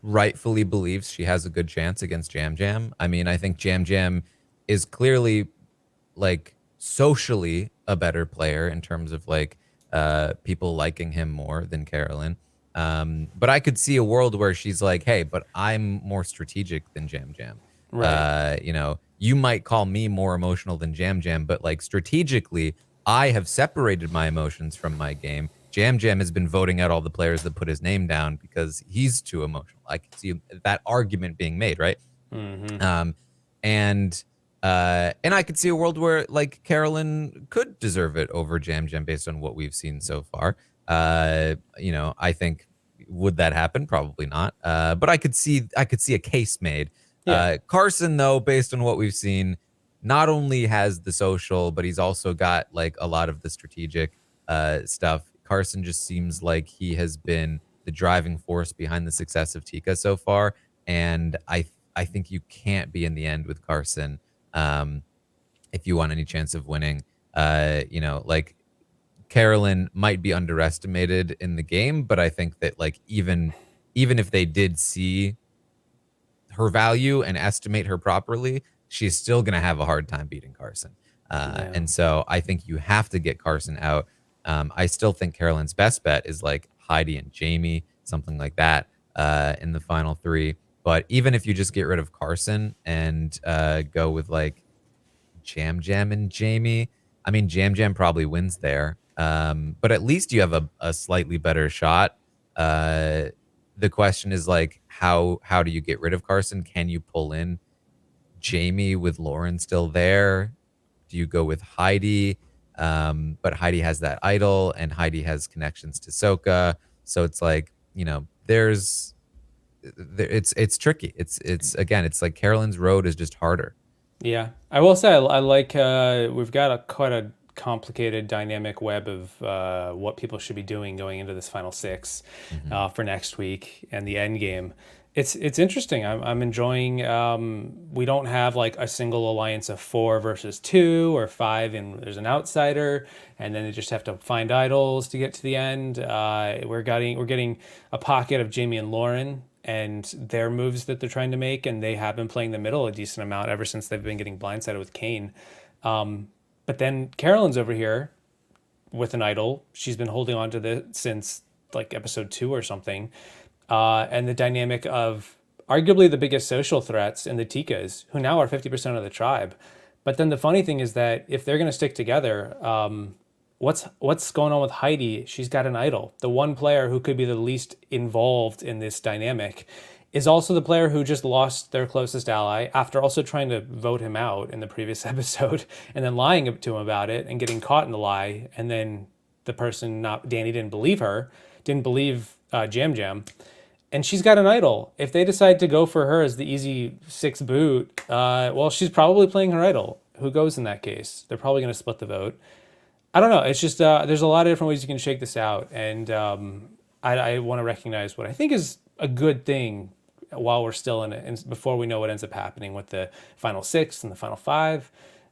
rightfully believes she has a good chance against Jam Jam. I mean, I think Jam Jam is clearly like socially a better player in terms of like people liking him more than Carolyn. But I could see a world where she's like, "Hey, but I'm more strategic than Jam Jam. right. You might call me more emotional than Jam Jam, but like strategically, I have separated my emotions from my game. Jam Jam has been voting out all the players that put his name down because he's too emotional. I can see that argument being made, right? Mm-hmm. Um, and I could see a world where like Carolyn could deserve it over Jam Jam based on what we've seen so far. I think would that happen? Probably not. But I could see a case made. Yeah. Carson, though, based on what we've seen, not only has the social, but he's also got like a lot of the strategic stuff. Carson just seems like he has been the driving force behind the success of Tika so far, and I think you can't be in the end with Carson um, if you want any chance of winning. Like Carolyn might be underestimated in the game, but I think that like even if they did see her value and estimate her properly, she's still going to have a hard time beating Carson. Yeah. And so I think you have to get Carson out. I still think Carolyn's best bet is like Heidi and Jamie, something like that in the final three. But even if you just get rid of Carson and go with like Jam Jam and Jamie, I mean, Jam Jam probably wins there. But at least you have a slightly better shot. Uh, the question is like, how do you get rid of Carson? Can you pull in Jamie with Lauren still there? Do you go with Heidi? But Heidi has that idol, and Heidi has connections to Soka, so it's like it's tricky. It's again, it's like Carolyn's road is just harder. Yeah, I will say I like we've got a quite a complicated dynamic web of what people should be doing going into this final six Hmm. for next week and the end game. It's interesting. I'm enjoying. We don't have like a single alliance of four versus two or five, and there's an outsider, and then they just have to find idols to get to the end. We're getting a pocket of Jamie and Lauren and their moves that they're trying to make, and they have been playing the middle a decent amount ever since they've been getting blindsided with Kane. But then Carolyn's over here with an idol. She's been holding on to this since like episode two or something. And the dynamic of arguably the biggest social threats in the Tikas, who now are 50% of the tribe. But then the funny thing is that if they're going to stick together, what's going on with Heidi? She's got an idol. The one player who could be the least involved in this dynamic is also the player who just lost their closest ally after also trying to vote him out in the previous episode and then lying to him about it and getting caught in the lie. And then the person, not Danny, didn't believe her, didn't believe Jam Jam. And she's got an idol. If they decide to go for her as the easy six boot, well, she's probably playing her idol. Who goes in that case? They're probably going to split the vote. I don't know. It's just there's a lot of different ways you can shake this out, and I want to recognize what I think is a good thing while we're still in it, and before we know what ends up happening with the final six and the final five.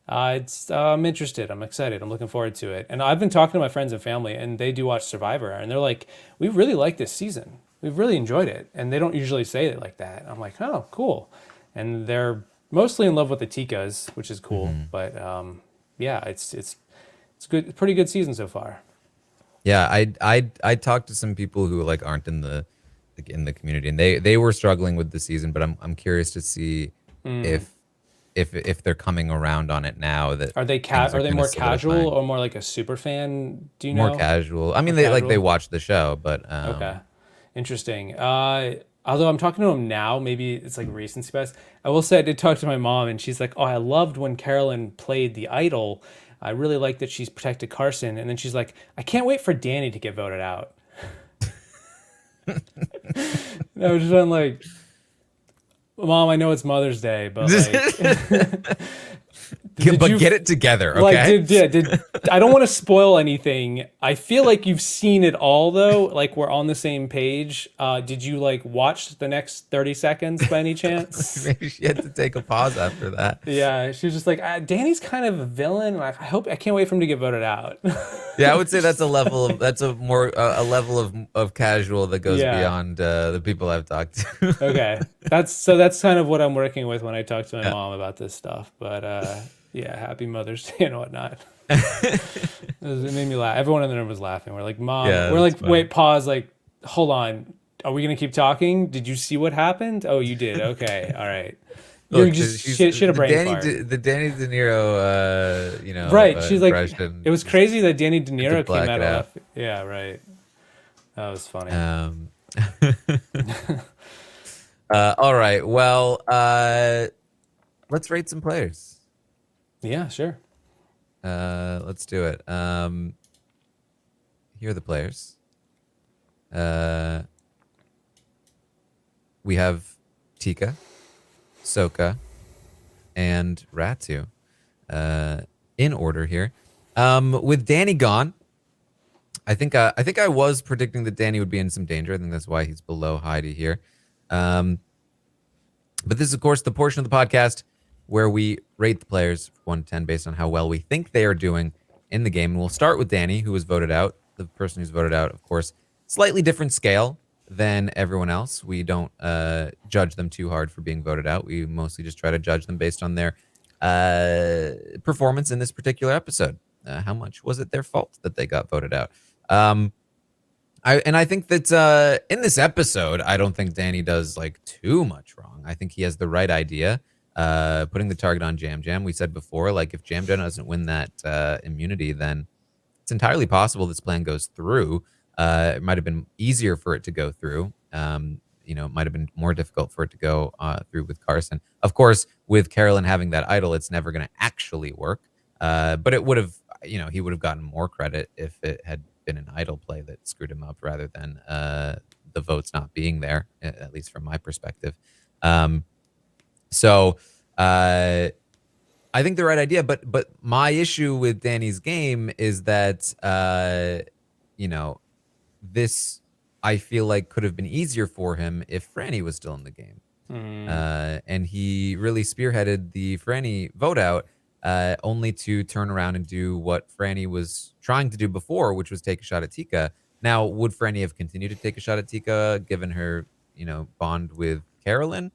I'm interested. I'm excited. I'm looking forward to it. And I've been talking to my friends and family, and they do watch Survivor, and they're like, "We really like this season. We've really enjoyed it." And they don't usually say it like that. I'm like, "Oh, cool." And they're mostly in love with the Tikas, which is cool. But yeah, it's good, pretty good season so far. Yeah, I talked to some people who like aren't in the like, in the community, and they were struggling with the season, but I'm curious to see if if they're coming around on it now that Are they things are are they kind of more casual solidifying. or more like a super fan? Do you More know? casual. I More mean, they casual. watch the show, but Okay, interesting. Although I'm talking to him now, maybe it's like recency bias. I will say I did talk to my mom, and she's like, "Oh, I loved when Carolyn played the idol. I really like that she's protected Carson." And then she's like, "I can't wait for Danny to get voted out." And I was just like, "Mom, I know it's Mother's Day, but like, did but you get it together, like okay? did I don't want to spoil anything. I feel like you've seen it all though. Like we're on the same page. Did you like watch the next 30 seconds by any chance?" Maybe she had to take a pause after that. Yeah, she was just like, Danny's kind of a villain. Like, I can't wait for him to get voted out. Yeah, I would say that's a level of that's a more a level of casual that goes Yeah. beyond the people I've talked to. Okay. That's kind of what I'm working with when I talk to my Yeah. mom about this stuff. But yeah, happy Mother's Day and whatnot. It made me laugh. Everyone in the room was laughing. We're like, Mom, Yeah, we're that's like, funny. wait, pause. Like, hold on. Are we gonna keep talking? Did you see what happened? Oh, you did. Okay. All right. You're Look, just she's shit a brain fart. The Danny De Niro Right. She's like, it impression. was crazy that Danny De Had to Niro came black out it of out. left. Yeah, right. That was funny. Um, all right. Well, let's rate some players. Yeah, sure. Let's do it. Here are the players. Uh, we have Tika, Soka, and Ratu. In order here. With Danny gone, I think I was predicting that Danny would be in some danger. I think that's why he's below Heidi here. Um, but this is, of course, the portion of the podcast where we rate the players from 1 to 10 based on how well we think they are doing in the game. And we'll start with Danny, who was voted out. The person who's voted out, of course, slightly different scale than everyone else. We don't judge them too hard for being voted out. We mostly just try to judge them based on their performance in this particular episode. How much was it their fault that they got voted out? I think that in this episode, I don't think Danny does like too much wrong. I think he has the right idea. Putting the target on Jam Jam. We said before, like if Jam Jam doesn't win that immunity, then it's entirely possible this plan goes through. It might have been easier for it to go through. It might have been more difficult for it to go through with Carson. Of course, with Carolyn having that idol, it's never going to actually work. But it would have, he would have gotten more credit if it had been an idol play that screwed him up rather than the votes not being there, at least from my perspective. So I think the right idea, but my issue with Danny's game is that this I feel like could have been easier for him if Franny was still in the game. And he really spearheaded the Franny vote out, only to turn around and do what Franny was trying to do before, which was take a shot at Tika. Now, would Franny have continued to take a shot at Tika given her, bond with Carolyn?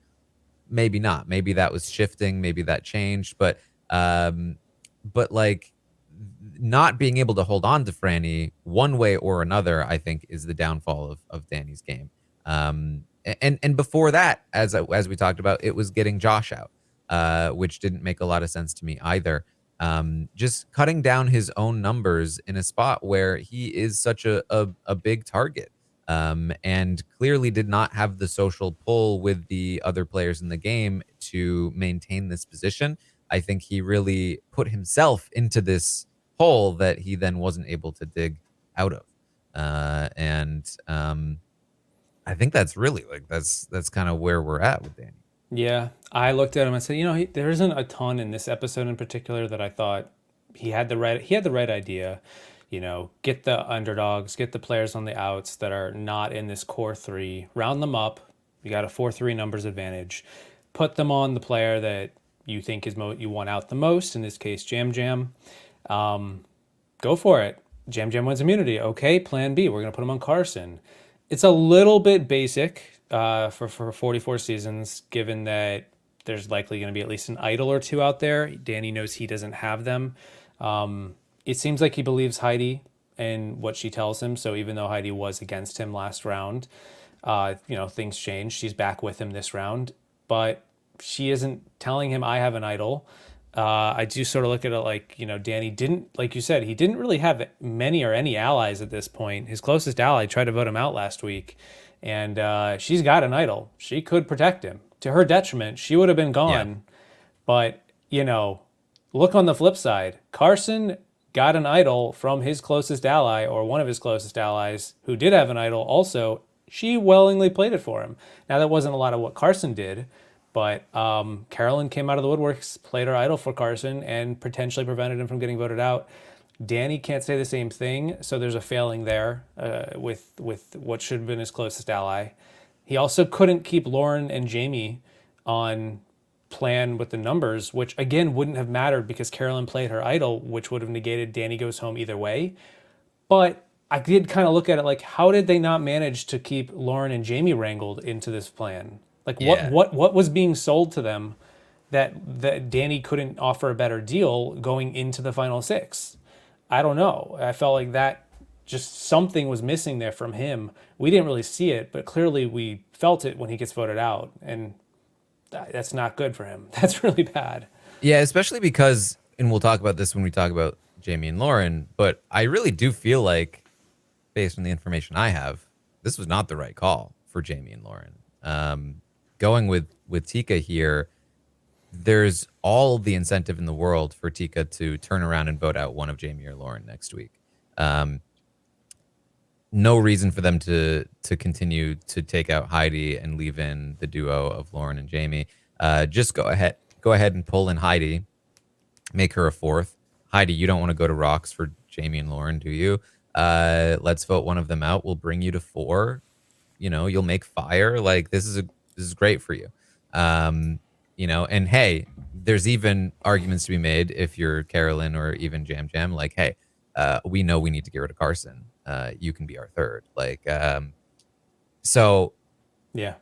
Maybe not. Maybe that was shifting. Maybe that changed. But like not being able to hold on to Franny one way or another, I think, is the downfall of Danny's game. And before that, as we talked about, it was getting Josh out, which didn't make a lot of sense to me either. just cutting down his own numbers in a spot where he is such a big target, and clearly did not have the social pull with the other players in the game to maintain this position. I think he really put himself into this hole that he then wasn't able to dig out of. And I think that's really like that's kind of where we're at with Danny. Yeah, I looked at him and said, there isn't a ton in this episode in particular that I thought he had the right idea. Get the underdogs, get the players on the outs that are not in this core three, round them up. You got a 4-3 numbers advantage. Put them on the player that you think you want out the most. In this case, Jam Jam. Go for it. Jam Jam wins immunity. Okay, plan B. We're going to put him on Carson. It's a little bit basic for 44 seasons, given that there's likely going to be at least an idol or two out there. Danny knows he doesn't have them. It seems like he believes Heidi and what she tells him. So even though Heidi was against him last round, things changed. She's back with him this round, but she isn't telling him I have an idol. I do sort of look at it like, Danny didn't, like you said, he didn't really have many or any allies at this point. His closest ally tried to vote him out last week, and she's got an idol. She could protect him. To her detriment, she would have been Yeah. gone. But, look on the flip side. Carson got an idol from his closest ally, or one of his closest allies, who did have an idol also. She willingly played it for him. Now, that wasn't a lot of what Carson did, but Carolyn came out of the woodworks, played her idol for Carson, and potentially prevented him from getting voted out. Danny can't say the same thing, so there's a failing there with what should have been his closest ally. He also couldn't keep Lauren and Jamie on plan with the numbers, which again wouldn't have mattered because Carolyn played her idol, which would have negated Danny goes home either way. But I did kind of look at it like, how did they not manage to keep Lauren and Jamie wrangled into this plan? Like, Yeah. what was being sold to them that Danny couldn't offer a better deal going into the final six? I don't know. I felt like that just something was missing there from him. We didn't really see it, but clearly we felt it when he gets voted out, and that's not good for him. That's really bad. Yeah, especially because, and we'll talk about this when we talk about Jamie and Lauren, but I really do feel like, based on the information I have, this was not the right call for Jamie and Lauren. Going with Tika here, there's all the incentive in the world for Tika to turn around and vote out one of Jamie or Lauren next week. No reason for them to continue to take out Heidi and leave in the duo of Lauren and Jamie. Just go ahead and pull in Heidi, make her a fourth. Heidi, you don't want to go to rocks for Jamie and Lauren, do you? Let's vote one of them out. We'll bring you to 4. You'll make fire. Like, this is great for you. And hey, there's even arguments to be made if you're Carolyn or even Jam Jam, like, hey, we know we need to get rid of Carson. You can be our third. So Yeah.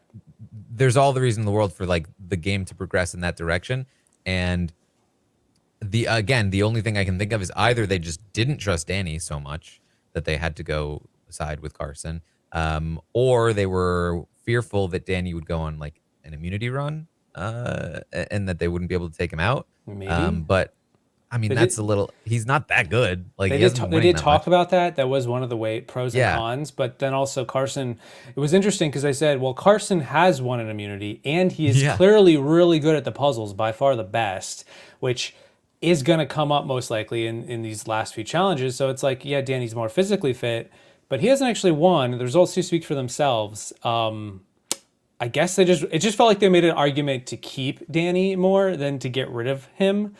there's all the reason in the world for like the game to progress in that direction. And the only thing I can think of is either they just didn't trust Danny so much that they had to go side with Carson, or they were fearful that Danny would go on like an immunity run, and that they wouldn't be able to take him out. Maybe. But I mean, They did, he's not that good. Like, they he did, hasn't been they winning did that talk much. about that. That was one of the pros and Yeah. cons. But then also Carson, it was interesting because I said, well, Carson has won an immunity and he is Yeah. clearly really good at the puzzles, by far the best, which is going to come up most likely in these last few challenges. So it's like, yeah, Danny's more physically fit, but he hasn't actually won. The results do speak for themselves. I guess it just felt like they made an argument to keep Danny more than to get rid of him,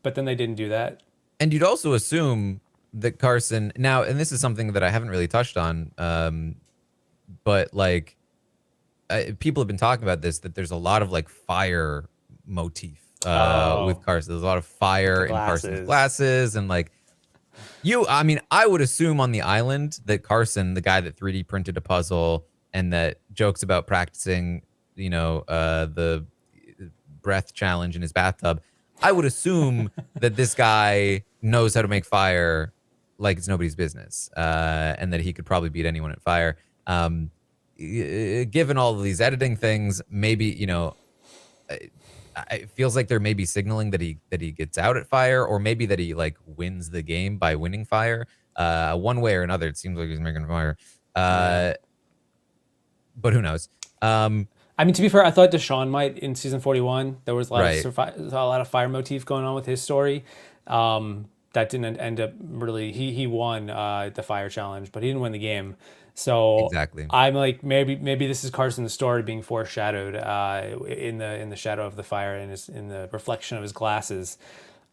but then they didn't do that. And you'd also assume that Carson now, and this is something that I haven't really touched on, but like, people have been talking about this, that there's a lot of like fire motif with Carson. There's a lot of fire in Carson's glasses, and like, I mean, I would assume on the island that Carson, the guy that 3D printed a puzzle and that jokes about practicing, the breath challenge in his bathtub, I would assume that this guy knows how to make fire like it's nobody's business, and that he could probably beat anyone at fire. Given all of these editing things, maybe, it feels like they're maybe signaling that he gets out at fire, or maybe that he like wins the game by winning fire. One way or another, it seems like he's making fire. Yeah. But who knows? Um, I mean, to be fair, I thought Deshaun might in season 41. There was right, a lot of fire motif going on with his story. That didn't end up really. He won the fire challenge, but he didn't win the game. So exactly. I'm like, maybe this is Carson's story being foreshadowed in the shadow of the fire and in the reflection of his glasses.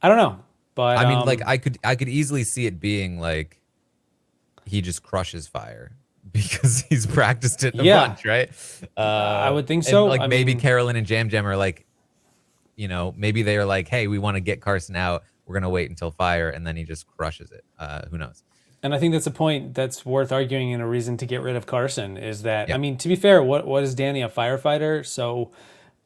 I don't know, but I mean, like I could easily see it being like he just crushes fire because he's practiced it a yeah, bunch, right? I would think And so. like I maybe mean, Carolyn and Jam Jam are like, maybe they are like, hey, we want to get Carson out. We're gonna wait until fire, and then he just crushes it. Who knows? and I think that's a point that's worth arguing and a reason to get rid of Carson is that, I Yeah, mean, to be fair, what is Danny, a firefighter? So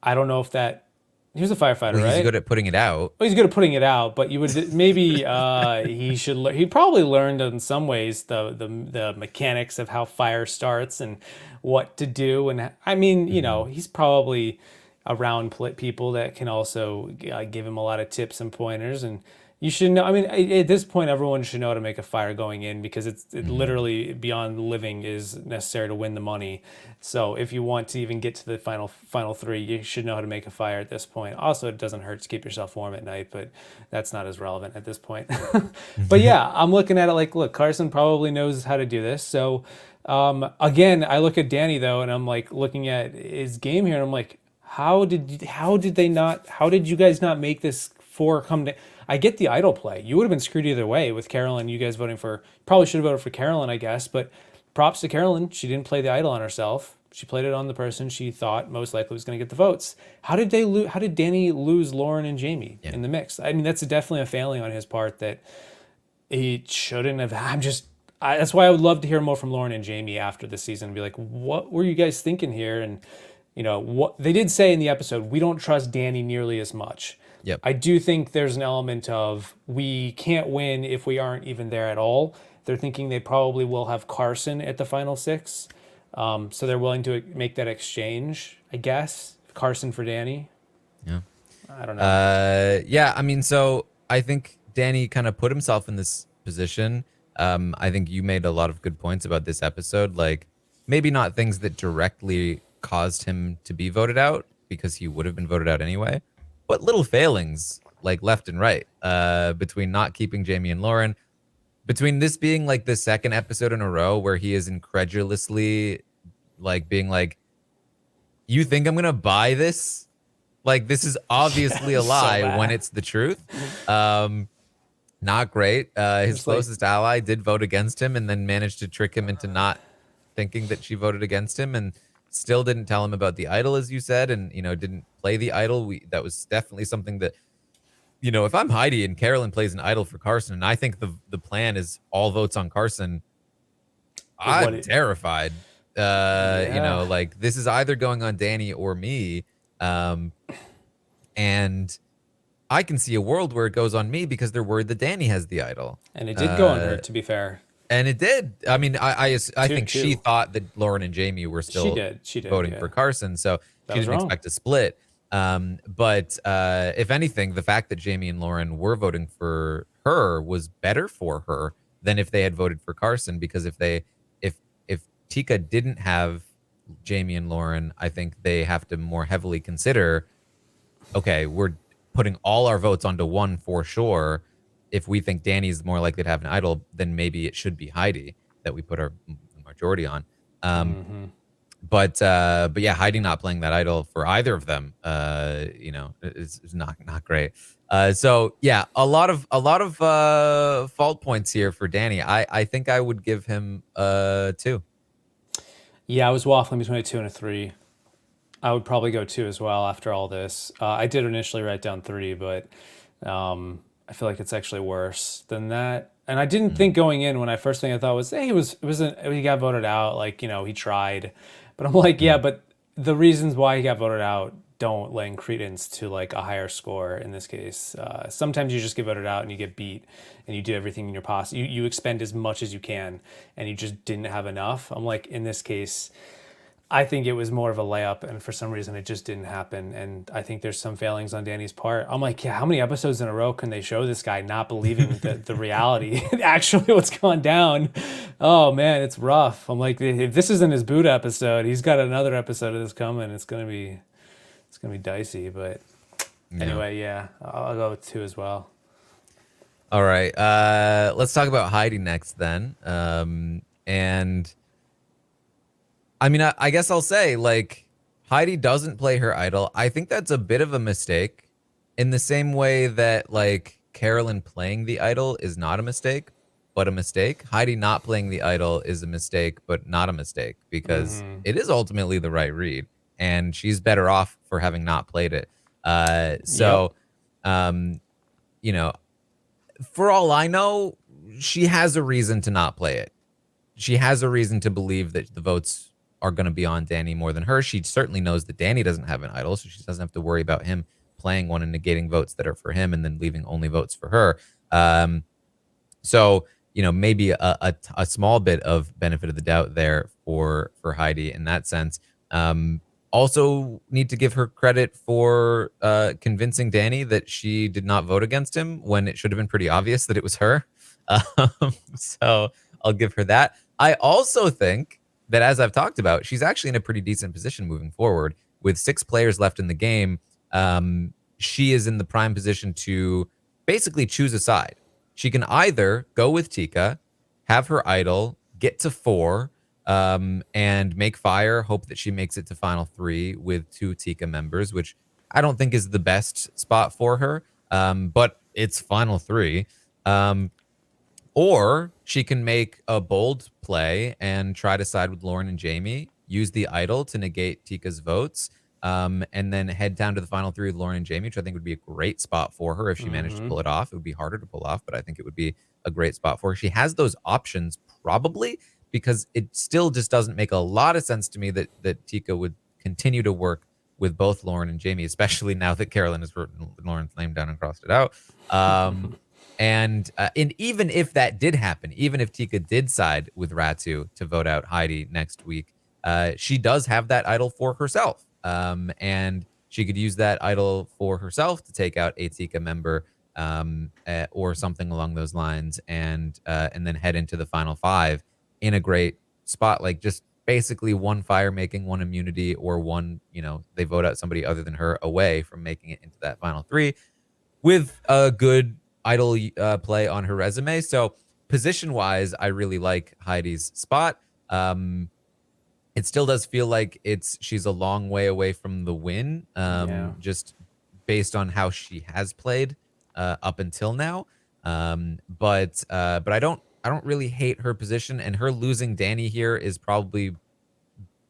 I don't know if that, he was a firefighter, well, he's right? good at putting it out. Well, he's good at putting it out, but you would maybe he probably learned in some ways the mechanics of how fire starts and what to do. And I mean, Hmm. he's probably around people that can also give him a lot of tips and pointers. And you should know. I mean, at this point, everyone should know how to make a fire going in because it Hmm. literally beyond living is necessary to win the money. So if you want to even get to the final three, you should know how to make a fire at this point. Also, it doesn't hurt to keep yourself warm at night, but that's not as relevant at this point. But yeah, I'm looking at it like, look, Carson probably knows how to do this. So again, I look at Danny though, and I'm like looking at his game here, and I'm like, how did you guys not make this four come to? I get the idol play. You would have been screwed either way with Carolyn. You guys voting for probably should have voted for Carolyn, I guess. But props to Carolyn. She didn't play the idol on herself. She played it on the person she thought most likely was going to get the votes. How did they lose? How did Danny lose Lauren and Jamie Yeah. in the mix? I mean, that's definitely a failing on his part that he shouldn't have. That's why I would love to hear more from Lauren and Jamie after the season and be like, what were you guys thinking here? And what they did say in the episode, we don't trust Danny nearly as much. Yep. I do think there's an element of we can't win if we aren't even there at all. They're thinking they probably will have Carson at the final six. So they're willing to make that exchange, I guess. Carson for Danny. Yeah. I don't know. Yeah. I mean, so I think Danny kind of put himself in this position. I think you made a lot of good points about this episode. Like maybe not things that directly caused him to be voted out because he would have been voted out anyway, but little failings like left and right. Between not keeping Jamie and Lauren, between this being like the second episode in a row where he is incredulously like being like, "You think I'm gonna buy this? Like this is obviously a So lie when bad. it's the truth." Um, not great. His Just like, closest ally did vote against him and then managed to trick him into not thinking that she voted against him and still didn't tell him about the idol, as you said, and didn't play the idol. That was definitely something that, if I'm Heidi and Carolyn plays an idol for Carson, and I think the plan is all votes on Carson, what I'm it, terrified. yeah. Like this is either going on Danny or me. Um, and I can see a world where it goes on me because they're worried that Danny has the idol. And it did go on her, Uh, to be fair. and it did. I mean, I Two, think she two. thought that Lauren and Jamie were She still did. She did. voting Yeah. for Carson, so That she was didn't wrong. expect a split. But if anything, the fact that Jamie and Lauren were voting for her was better for her than if they had voted for Carson. Because if Tika didn't have Jamie and Lauren, I think they have to more heavily consider, okay, we're putting all our votes onto one for sure. If we think Danny's more likely to have an idol, then maybe it should be Heidi that we put our majority on. Um, but yeah, Heidi not playing that idol for either of them, is not great. So yeah, a lot of fault points here for Danny. I think I would give him two. Yeah, I was waffling between a two and a three. I would probably go two as well after all this. I did initially write down three, but I feel like it's actually worse than that. And I didn't think Mm, going in when I first thing I thought was, hey, he got voted out. Like he tried, but I'm like, yeah, mm, but the reasons why he got voted out don't lend credence to like a higher score in this case. Sometimes you just get voted out and you get beat, and you do everything in your possible. You expend as much as you can, and you just didn't have enough. I'm like, in this case, I think it was more of a layup, and for some reason it just didn't happen. And I think there's some failings on Danny's part. I'm like, yeah, how many episodes in a row can they show this guy not believing the reality, actually what's gone down? Oh man, it's rough. I'm like, if this isn't his boot episode, he's got another episode of this coming. It's gonna be dicey. But Yeah. anyway, yeah, I'll go with two as well. All right. Let's talk about Heidi next then. And I mean, I guess I'll say, like, Heidi doesn't play her idol. I think that's a bit of a mistake in the same way that, like, Carolyn playing the idol is not a mistake, but a mistake. Heidi not playing the idol is a mistake, but not a mistake because Mm-hmm. it is ultimately the right read. And she's better off for having not played it. Yep. Um, you know, for all I know, she has a reason to not play it. She has a reason to believe that the votes are going to be on Danny more than her. She certainly knows that Danny doesn't have an idol, so she doesn't have to worry about him playing one and negating votes that are for him and then leaving only votes for her. So maybe a small bit of benefit of the doubt there for Heidi in that sense. Um, Also need to give her credit for convincing Danny that she did not vote against him when it should have been pretty obvious that it was her. So I'll give her that. I also think that, as I've talked about, she's actually in a pretty decent position moving forward. With 6 players left in the game, she is in the prime position to basically choose a side. She can either go with Tika, have her idol, get to 4, and make fire, hope that she makes it to final 3 with 2 Tika members, which I don't think is the best spot for her, but it's final 3. Um, or she can make a bold play and try to side with Lauren and Jamie, use the idol to negate Tika's votes, and then head down to the final 3 with Lauren and Jamie, which I think would be a great spot for her if she managed to Mm-hmm. pull it off. It would be harder to pull off, but I think it would be a great spot for her. She has those options probably because it still just doesn't make a lot of sense to me that Tika would continue to work with both Lauren and Jamie, especially now that Carolyn has written Lauren's name down and crossed it out. Um, and even if that did happen, even if Tika did side with Ratu to vote out Heidi next week, she does have that idol for herself. And she could use that idol for herself to take out a Tika member, or something along those lines, and then head into the final 5 in a great spot, like just basically one fire making, one immunity, or one, they vote out somebody other than her away from making it into that final 3 with a good idol play on her resume. So position wise, I really like Heidi's spot. It still does feel like she's a long way away from the win, Yeah. just based on how she has played up until now. But I don't really hate her position, and her losing Danny here is probably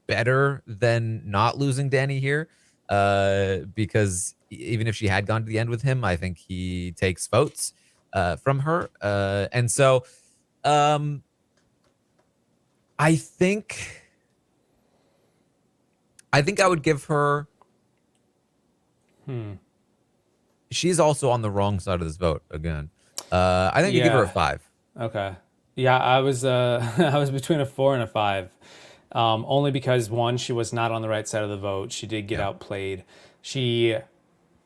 better than not losing Danny here. Because even if she had gone to the end with him, I think he takes votes from her. And so um, I think I would give her. Hmm. She's also on the wrong side of this vote again. I think I give her a Yeah. 5. Okay. Yeah, I was I was between a 4 and a 5. Only because one, she was not on the right side of the vote. She did get Yeah. outplayed. She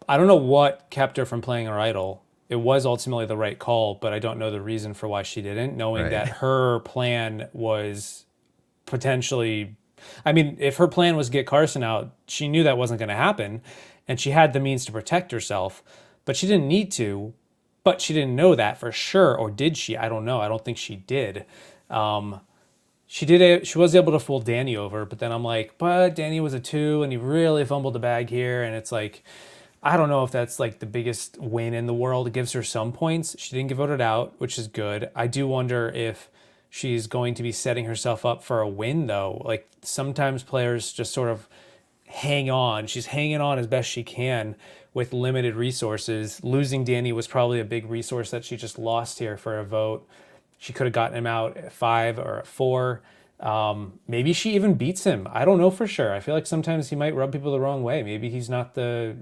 I don't know what kept her from playing her idol. It was ultimately the right call, but I don't know the reason for why she didn't, knowing Right. that her plan was potentially, I mean, if her plan was get Carson out, she knew that wasn't going to happen, and she had the means to protect herself, but she didn't need to. But she didn't know that for sure, or did she? I don't know. I don't think she did. She did. She was able to fool Danny over, but then I'm like, but Danny was a 2, and he really fumbled the bag here, and it's like, I don't know if that's like the biggest win in the world. It gives her some points. She didn't get voted out, which is good. I do wonder if she's going to be setting herself up for a win, though. Like sometimes players just sort of hang on. She's hanging on as best she can with limited resources. Losing Danny was probably a big resource that she just lost here for a vote. She could have gotten him out at 5 or at 4. Maybe she even beats him. I don't know for sure. I feel like sometimes he might rub people the wrong way. Maybe he's not the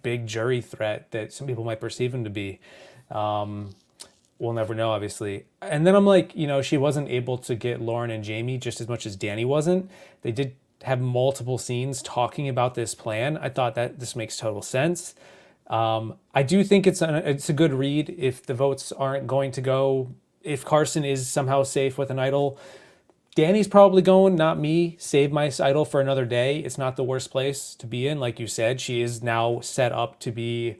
big jury threat that some people might perceive him to be. We'll never know, obviously. And then I'm like, she wasn't able to get Lauren and Jamie just as much as Danny wasn't. They did have multiple scenes talking about this plan. I thought that this makes total sense. I do think it's a good read if the votes aren't going to go. If Carson is somehow safe with an idol, Danny's probably going, not me. Save my idol for another day. It's not the worst place to be in. Like you said, she is now set up to be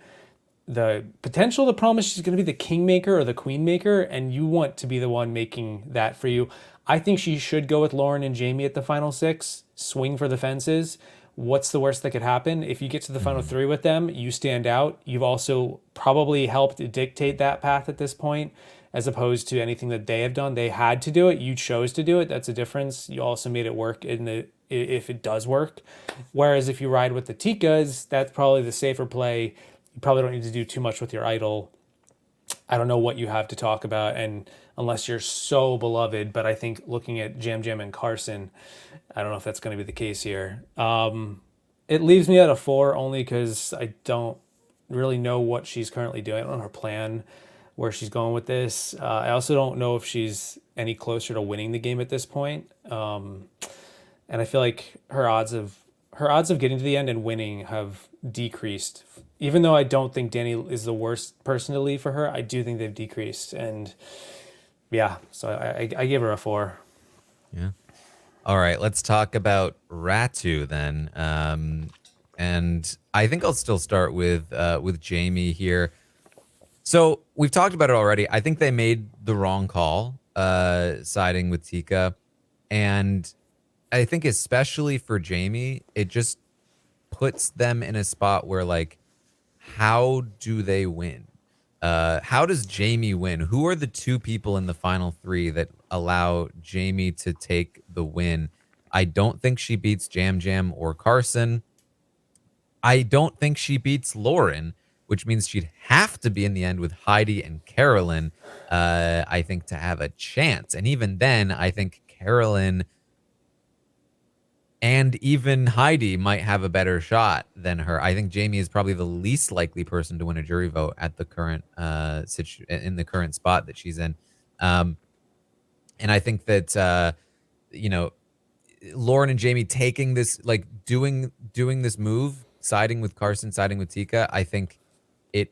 the potential. The problem is she's going to be the kingmaker or the queenmaker, and you want to be the one making that for you. I think she should go with Lauren and Jamie at the final six, swing for the fences. What's the worst that could happen? If you get to the final Mhm. three with them, you stand out. You've also probably helped dictate that path at this point, as opposed to anything that they have done. They had to do it. You chose to do it. That's a difference. You also made it work in the if it does work. Whereas if you ride with the Tikas, that's probably the safer play. You probably don't need to do too much with your idol. I don't know what you have to talk about, and unless you're so beloved, but I think looking at Jam Jam and Carson, I don't know if that's going to be the case here. It leaves me at a 4 only because I don't really know what she's currently doing. I don't know her plan, where she's going with this. I also don't know if she's any closer to winning the game at this point. And I feel like her odds of getting to the end and winning have decreased. Even though I don't think Danny is the worst person to leave for her, I do think they've decreased. And yeah, so I give her a 4. Yeah. All right, let's talk about Ratu then. And I think I'll still start with Jamie here. So we've talked about it already. I think they made the wrong call, siding with Tika, and I think especially for Jamie, it just puts them in a spot where like, how do they win? How does Jamie win? Who are the two people in the final three that allow Jamie to take the win? I don't think she beats Jam Jam or Carson. I don't think she beats Lauren, which means she'd have to be in the end with Heidi and Carolyn, I think, to have a chance. And even then, I think Carolyn and even Heidi might have a better shot than her. I think Jamie is probably the least likely person to win a jury vote at the current in the current spot that she's in. Um, and I think that you know, Lauren and Jamie taking this, like doing this move, siding with Carson, siding with Tika, I think it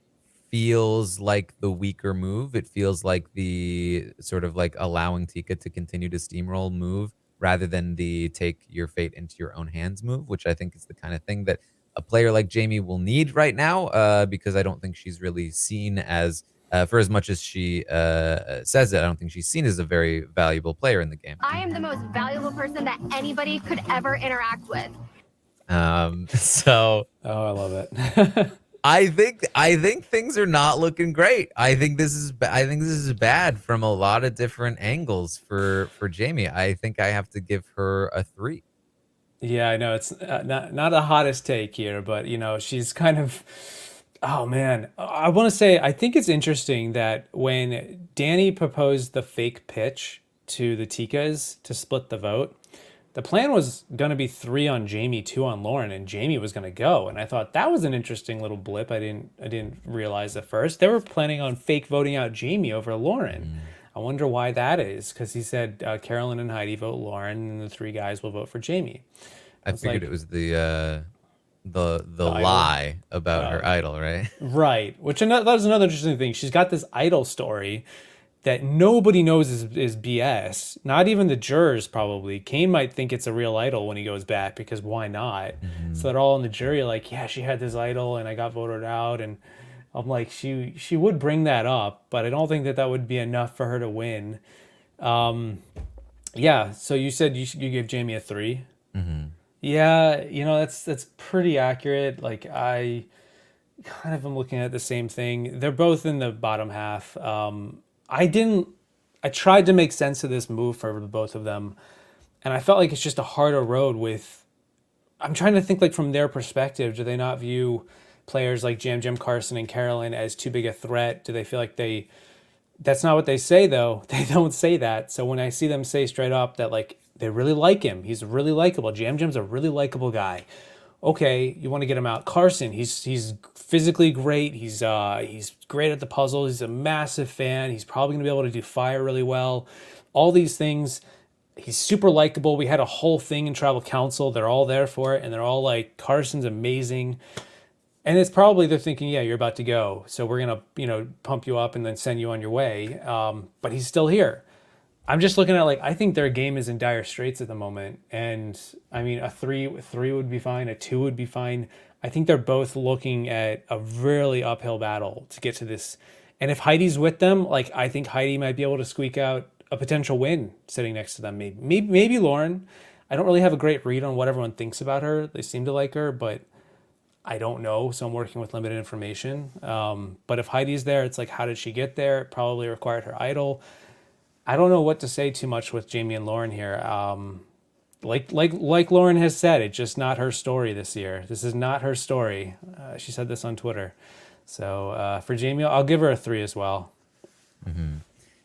feels like the weaker move. It feels like the sort of like allowing Tika to continue to steamroll move rather than the take your fate into your own hands move, which I think is the kind of thing that a player like Jamie will need right now, because I don't think she's really seen as, for as much as she says it, I don't think she's seen as a very valuable player in the game. I am the most valuable person that anybody could ever interact with. So Oh, I love it. I think things are not looking great. I think this is bad from a lot of different angles for Jamie. I think I have to give her a 3. Yeah, I know it's not the hottest take here, but she's kind of. Oh man, I want to say I think it's interesting that when Danny proposed the fake pitch to the Tikas to split the vote, the plan was going to be 3 on Jamie, 2 on Lauren, and Jamie was going to go. And I thought that was an interesting little blip. I didn't realize at first they were planning on fake voting out Jamie over Lauren. I wonder why that is, because he said Carolyn and Heidi vote Lauren, and the 3 guys will vote for Jamie. I I was figured like, it was the idol. lie about her idol, right? Right, which that was another interesting thing. She's got this idol story that nobody knows is BS. Not even the jurors probably. Kane might think it's a real idol when he goes back, because why not? So Mhm. they're all in the jury like, yeah, she had this idol and I got voted out. And I'm like, she would bring that up, but I don't think that would be enough for her to win. Yeah. So you said you gave Jamie a 3. Mhm. Yeah, that's pretty accurate. Like I kind of am looking at the same thing. They're both in the bottom half. I didn't. I tried to make sense of this move for both of them, and I felt like it's just a harder road. With I'm trying to think like from their perspective. Do they not view players like Jam Jam Carson and Carolyn as too big a threat? Do they feel like they? That's not what they say though. They don't say that. So when I see them say straight up that like they really like him, he's really likable. Jam Jam's a really likable guy. Okay, you want to get him out. Carson, he's physically great. He's great at the puzzle. He's a massive fan. He's probably gonna be able to do fire really well. All these things. He's super likable. We had a whole thing in tribal council. They're all there for it, and they're all like, Carson's amazing. And it's probably they're thinking, yeah, you're about to go, so we're gonna, pump you up and then send you on your way. But he's still here. I'm just looking at, like, I think their game is in dire straits at the moment, and I mean, a three would be fine, a two would be fine. I think they're both looking at a really uphill battle to get to this. And if Heidi's with them, like, I think Heidi might be able to squeak out a potential win sitting next to them. Maybe Lauren. I don't really have a great read on what everyone thinks about her. They seem to like her, but I don't know. So I'm working with limited information. But if Heidi's there, it's like, how did she get there? It probably required her idol. I don't know what to say too much with Jamie and Lauren here. Like Lauren has said, it's just not her story this year. This is not her story. She said this on Twitter. So for Jamie, I'll give her a 3 as well.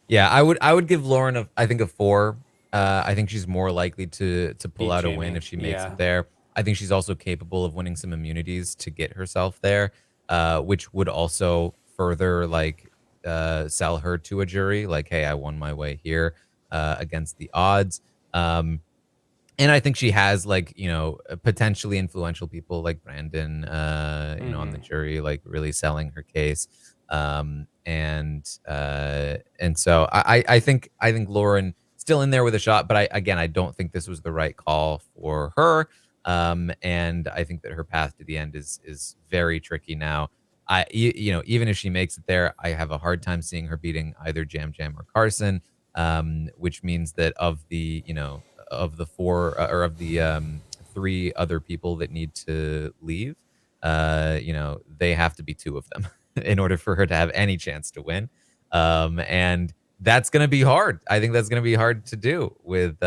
Yeah, I would give Lauren I think a 4. I think she's more likely to pull Beat out a Jamie. win if she makes Yeah. it there. I think she's also capable of winning some immunities to get herself there, which would also further like sell her to a jury. Like, hey, I won my way here against the odds. And I think she has like, potentially influential people like Brandon, on the jury, like really selling her case. And so I think Lauren still in there with a shot, but I don't think this was the right call for her. And I think that her path to the end is very tricky now. Even if she makes it there, I have a hard time seeing her beating either Jam Jam or Carson. Which means that of the 4 or of the 3 other people that need to leave, they have to be 2 of them in order for her to have any chance to win. And that's going to be hard. I think that's going to be hard to do with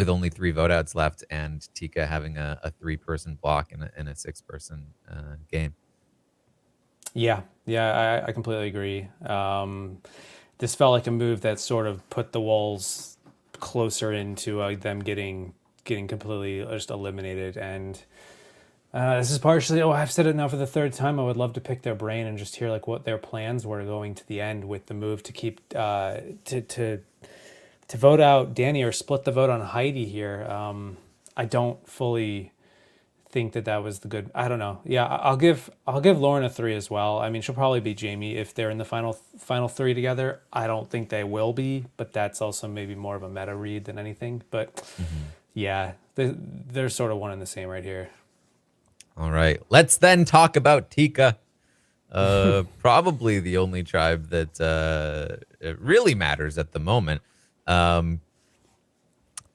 only 3 vote outs left and Tika having a 3-person block in a 6-person game. Yeah, I completely agree. This felt like a move that sort of put the Wolves closer into them getting completely just eliminated. And this is partially, I've said it now for the 3rd time. I would love to pick their brain and just hear like what their plans were going to the end with the move to keep to vote out Danny or split the vote on Heidi here. I don't fully think that was the good. I don't know. Yeah, I'll give Lauren a 3 as well. I mean, she'll probably be Jamie if they're in the final 3 together. I don't think they will be, but that's also maybe more of a meta read than anything. But yeah, they're sort of one and the same right here. All right, let's then talk about Tika. Probably the only tribe that it really matters at the moment.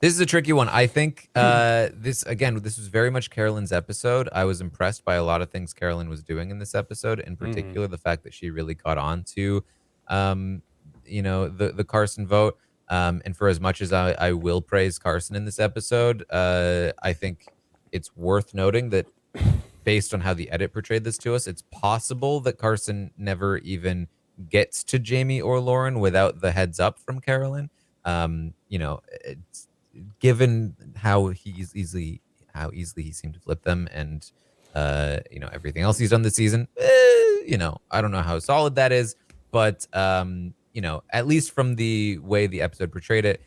This is a tricky one. I think this was very much Carolyn's episode. I was impressed by a lot of things Carolyn was doing in this episode, in particular the fact that she really caught on to, the Carson vote. And for as much as I will praise Carson in this episode, I think it's worth noting that based on how the edit portrayed this to us, it's possible that Carson never even gets to Jamie or Lauren without the heads up from Carolyn. It's, given how easily he seemed to flip them and everything else he's done this season, I don't know how solid that is, but at least from the way the episode portrayed it,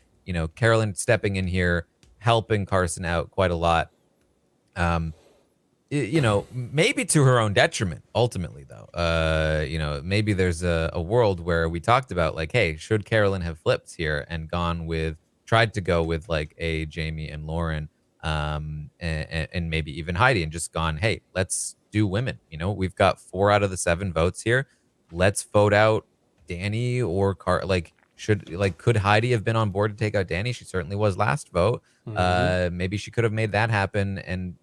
Carolyn stepping in here, helping Carson out quite a lot. Maybe to her own detriment, ultimately, though. Maybe there's a world where we talked about, like, hey, should Carolyn have flipped here and tried to go with, like, a Jamie and Lauren, and maybe even Heidi, and just gone, hey, let's do women. We've got 4 out of the 7 votes here. Let's vote out Danny or could Heidi have been on board to take out Danny? She certainly was last vote. Maybe she could have made that happen and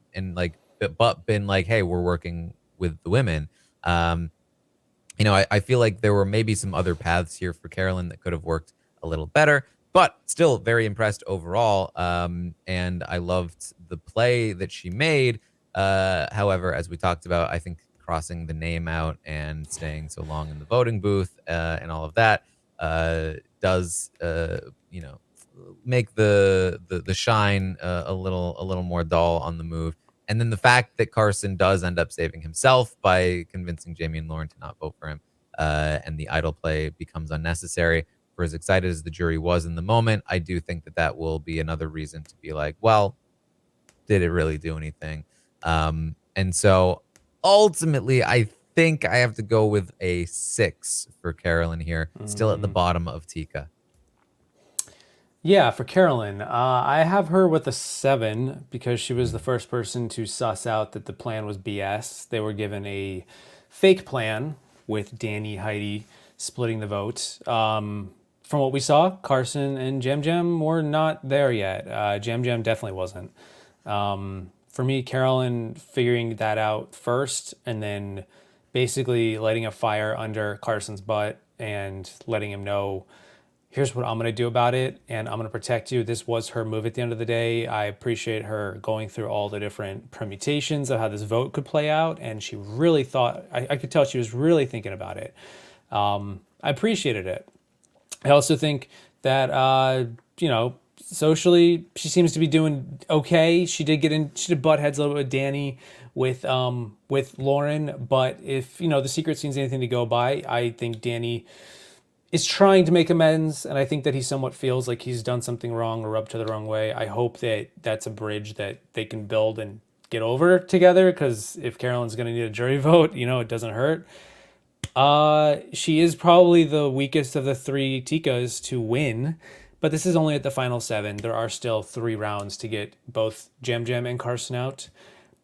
but been like, hey, we're working with the women. I feel like there were maybe some other paths here for Carolyn that could have worked a little better, but still very impressed overall. And I loved the play that she made. However, as we talked about, I think crossing the name out and staying so long in the voting booth and all of that does make the shine a little more dull on the move. And then the fact that Carson does end up saving himself by convincing Jamie and Lauren to not vote for him, and the idol play becomes unnecessary for as excited as the jury was in the moment, I do think that that will be another reason to be like, well, did it really do anything? And so ultimately, I think I have to go with a 6 for Carolyn here, still at the bottom of Tika. Yeah, for Carolyn, I have her with a 7 because she was the first person to suss out that the plan was BS. They were given a fake plan with Danny, Heidi splitting the vote. From what we saw, Carson and Jam Jam were not there yet. Jam Jam definitely wasn't. For me, Carolyn figuring that out first and then basically lighting a fire under Carson's butt and letting him know, here's what I'm going to do about it, and I'm going to protect you. This was her move at the end of the day. I appreciate her going through all the different permutations of how this vote could play out, and she really thought, I could tell she was really thinking about it. I appreciated it. I also think that, socially, she seems to be doing okay. She did butt heads a little bit with Danny, with Lauren, but if, the secret scene's anything to go by, I think Danny is trying to make amends, and I think that he somewhat feels like he's done something wrong or rubbed her the wrong way. I hope that that's a bridge that they can build and get over together, because if Carolyn's going to need a jury vote, it doesn't hurt. She is probably the weakest of the 3 Tikas to win, but this is only at the final 7. There are still 3 rounds to get both Jam Jam and Carson out.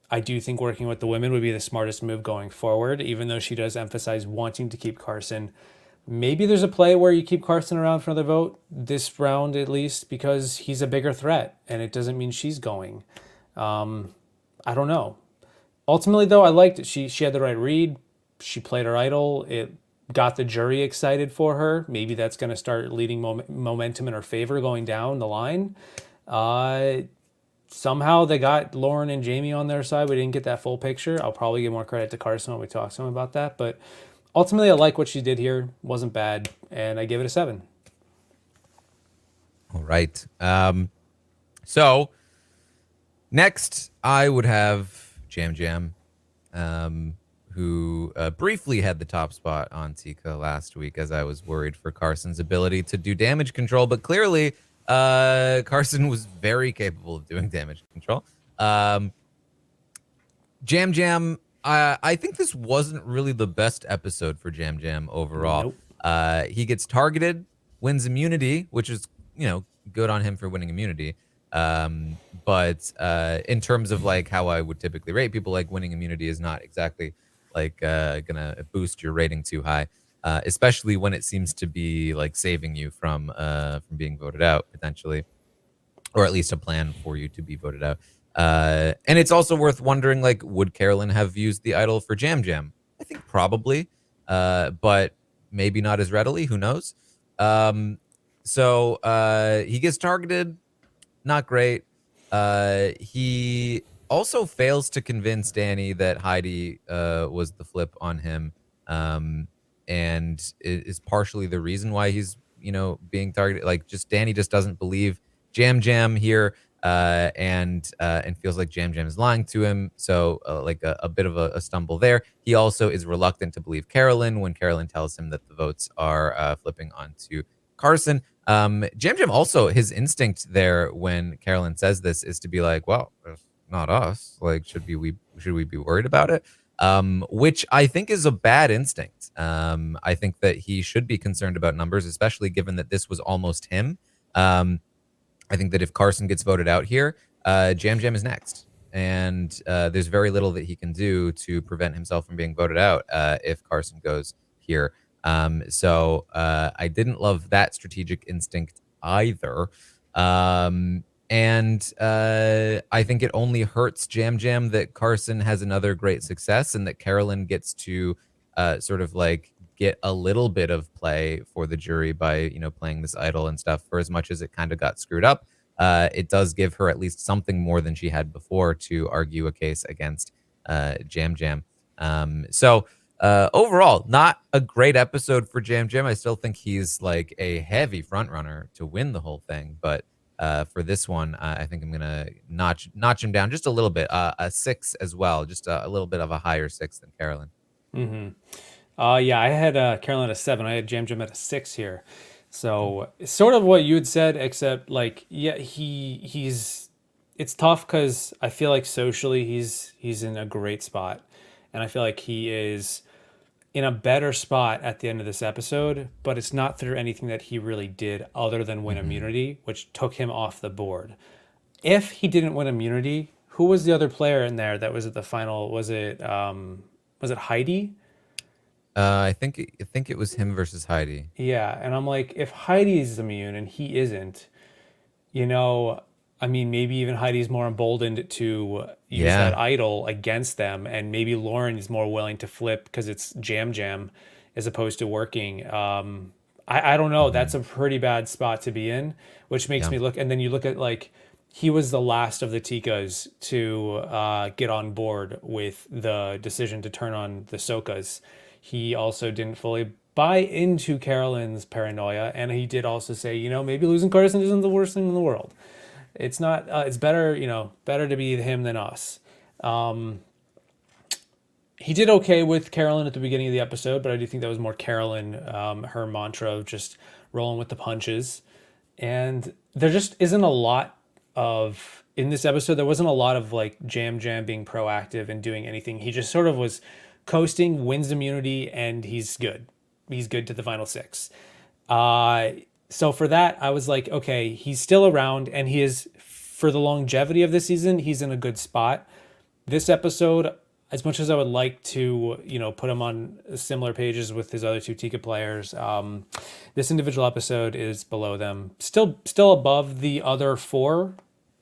I do think working with the women would be the smartest move going forward, even though she does emphasize wanting to keep Carson. Maybe there's a play where you keep Carson around for another vote, this round at least, because he's a bigger threat, and it doesn't mean she's going. I don't know. Ultimately, though, I liked it. She had the right read. She played her idol. It got the jury excited for her. Maybe that's going to start leading momentum in her favor going down the line. Somehow they got Lauren and Jamie on their side. We didn't get that full picture. I'll probably give more credit to Carson when we talk to him about that, but ultimately, I like what she did here. Wasn't bad, and I give it a 7. All right. So next, I would have Jam Jam, who briefly had the top spot on Tika last week, as I was worried for Carson's ability to do damage control, but clearly Carson was very capable of doing damage control. Jam Jam, I think this wasn't really the best episode for Jam Jam overall. Nope. He gets targeted, wins immunity, which is, good on him for winning immunity. But in terms of like how I would typically rate people, like winning immunity is not exactly like gonna boost your rating too high, especially when it seems to be like saving you from being voted out potentially, or at least a plan for you to be voted out. And it's also worth wondering, like, would Carolyn have used the idol for Jam Jam? I think probably, but maybe not as readily. Who knows? So he gets targeted. Not great. He also fails to convince Danny that Heidi was the flip on him, and is partially the reason why he's being targeted. Like, just Danny just doesn't believe Jam Jam here, and feels like Jam Jam is lying to him. So like a bit of a stumble there. He also is reluctant to believe Carolyn when Carolyn tells him that the votes are flipping onto Carson. Jam Jam also, his instinct there when Carolyn says this is to be like, well, it's not us. Like, should we be worried about it? Which I think is a bad instinct. I think that he should be concerned about numbers, especially given that this was almost him. I think that if Carson gets voted out here, Jam Jam is next. And there's very little that he can do to prevent himself from being voted out if Carson goes here. So I didn't love that strategic instinct either. And I think it only hurts Jam Jam that Carson has another great success and that Carolyn gets to sort of like get a little bit of play for the jury by, playing this idol and stuff. For as much as it kind of got screwed up, it does give her at least something more than she had before to argue a case against Jam Jam. So overall, not a great episode for Jam Jam. I still think he's like a heavy front runner to win the whole thing, but for this one, I think I'm gonna notch him down just a little bit, a 6 as well, just a little bit of a higher 6 than Carolyn. Yeah, I had Carolyn at a 7. I had Jam Jam at a 6 here. So it's sort of what you had said, except like, yeah, he's it's tough because I feel like socially he's in a great spot, and I feel like he is in a better spot at the end of this episode, but it's not through anything that he really did other than win Hmm. immunity, which took him off the board. If he didn't win immunity, who was the other player in there that was at the final? Was it Heidi? I think it was him versus Heidi. Yeah, and I'm like, if Heidi's immune and he isn't, you know, I mean, maybe even Heidi's more emboldened to use that Yeah. idol against them, and maybe Lauren is more willing to flip because it's Jam Jam as opposed to working. I don't know. Hmm. That's a pretty bad spot to be in, which makes Yeah. me look. And then you look at like he was the last of the Tikas to get on board with the decision to turn on the Sokas. He also didn't fully buy into Carolyn's paranoia, and he did also say, maybe losing Carson isn't the worst thing in the world. It's not. It's better, better to be him than us. He did okay with Carolyn at the beginning of the episode, but I do think that was more Carolyn, her mantra of just rolling with the punches. And there just isn't a lot of in this episode. There wasn't a lot of like Jam Jam being proactive and doing anything. He just sort of was coasting, wins immunity, and he's good. He's good to the final six. Uh, so for that, I was like, okay, he's still around, and he is for the longevity of this season. He's in a good spot. This episode, as much as I would like to, put him on similar pages with his other two Tika players, this individual episode is below them. Still above the other four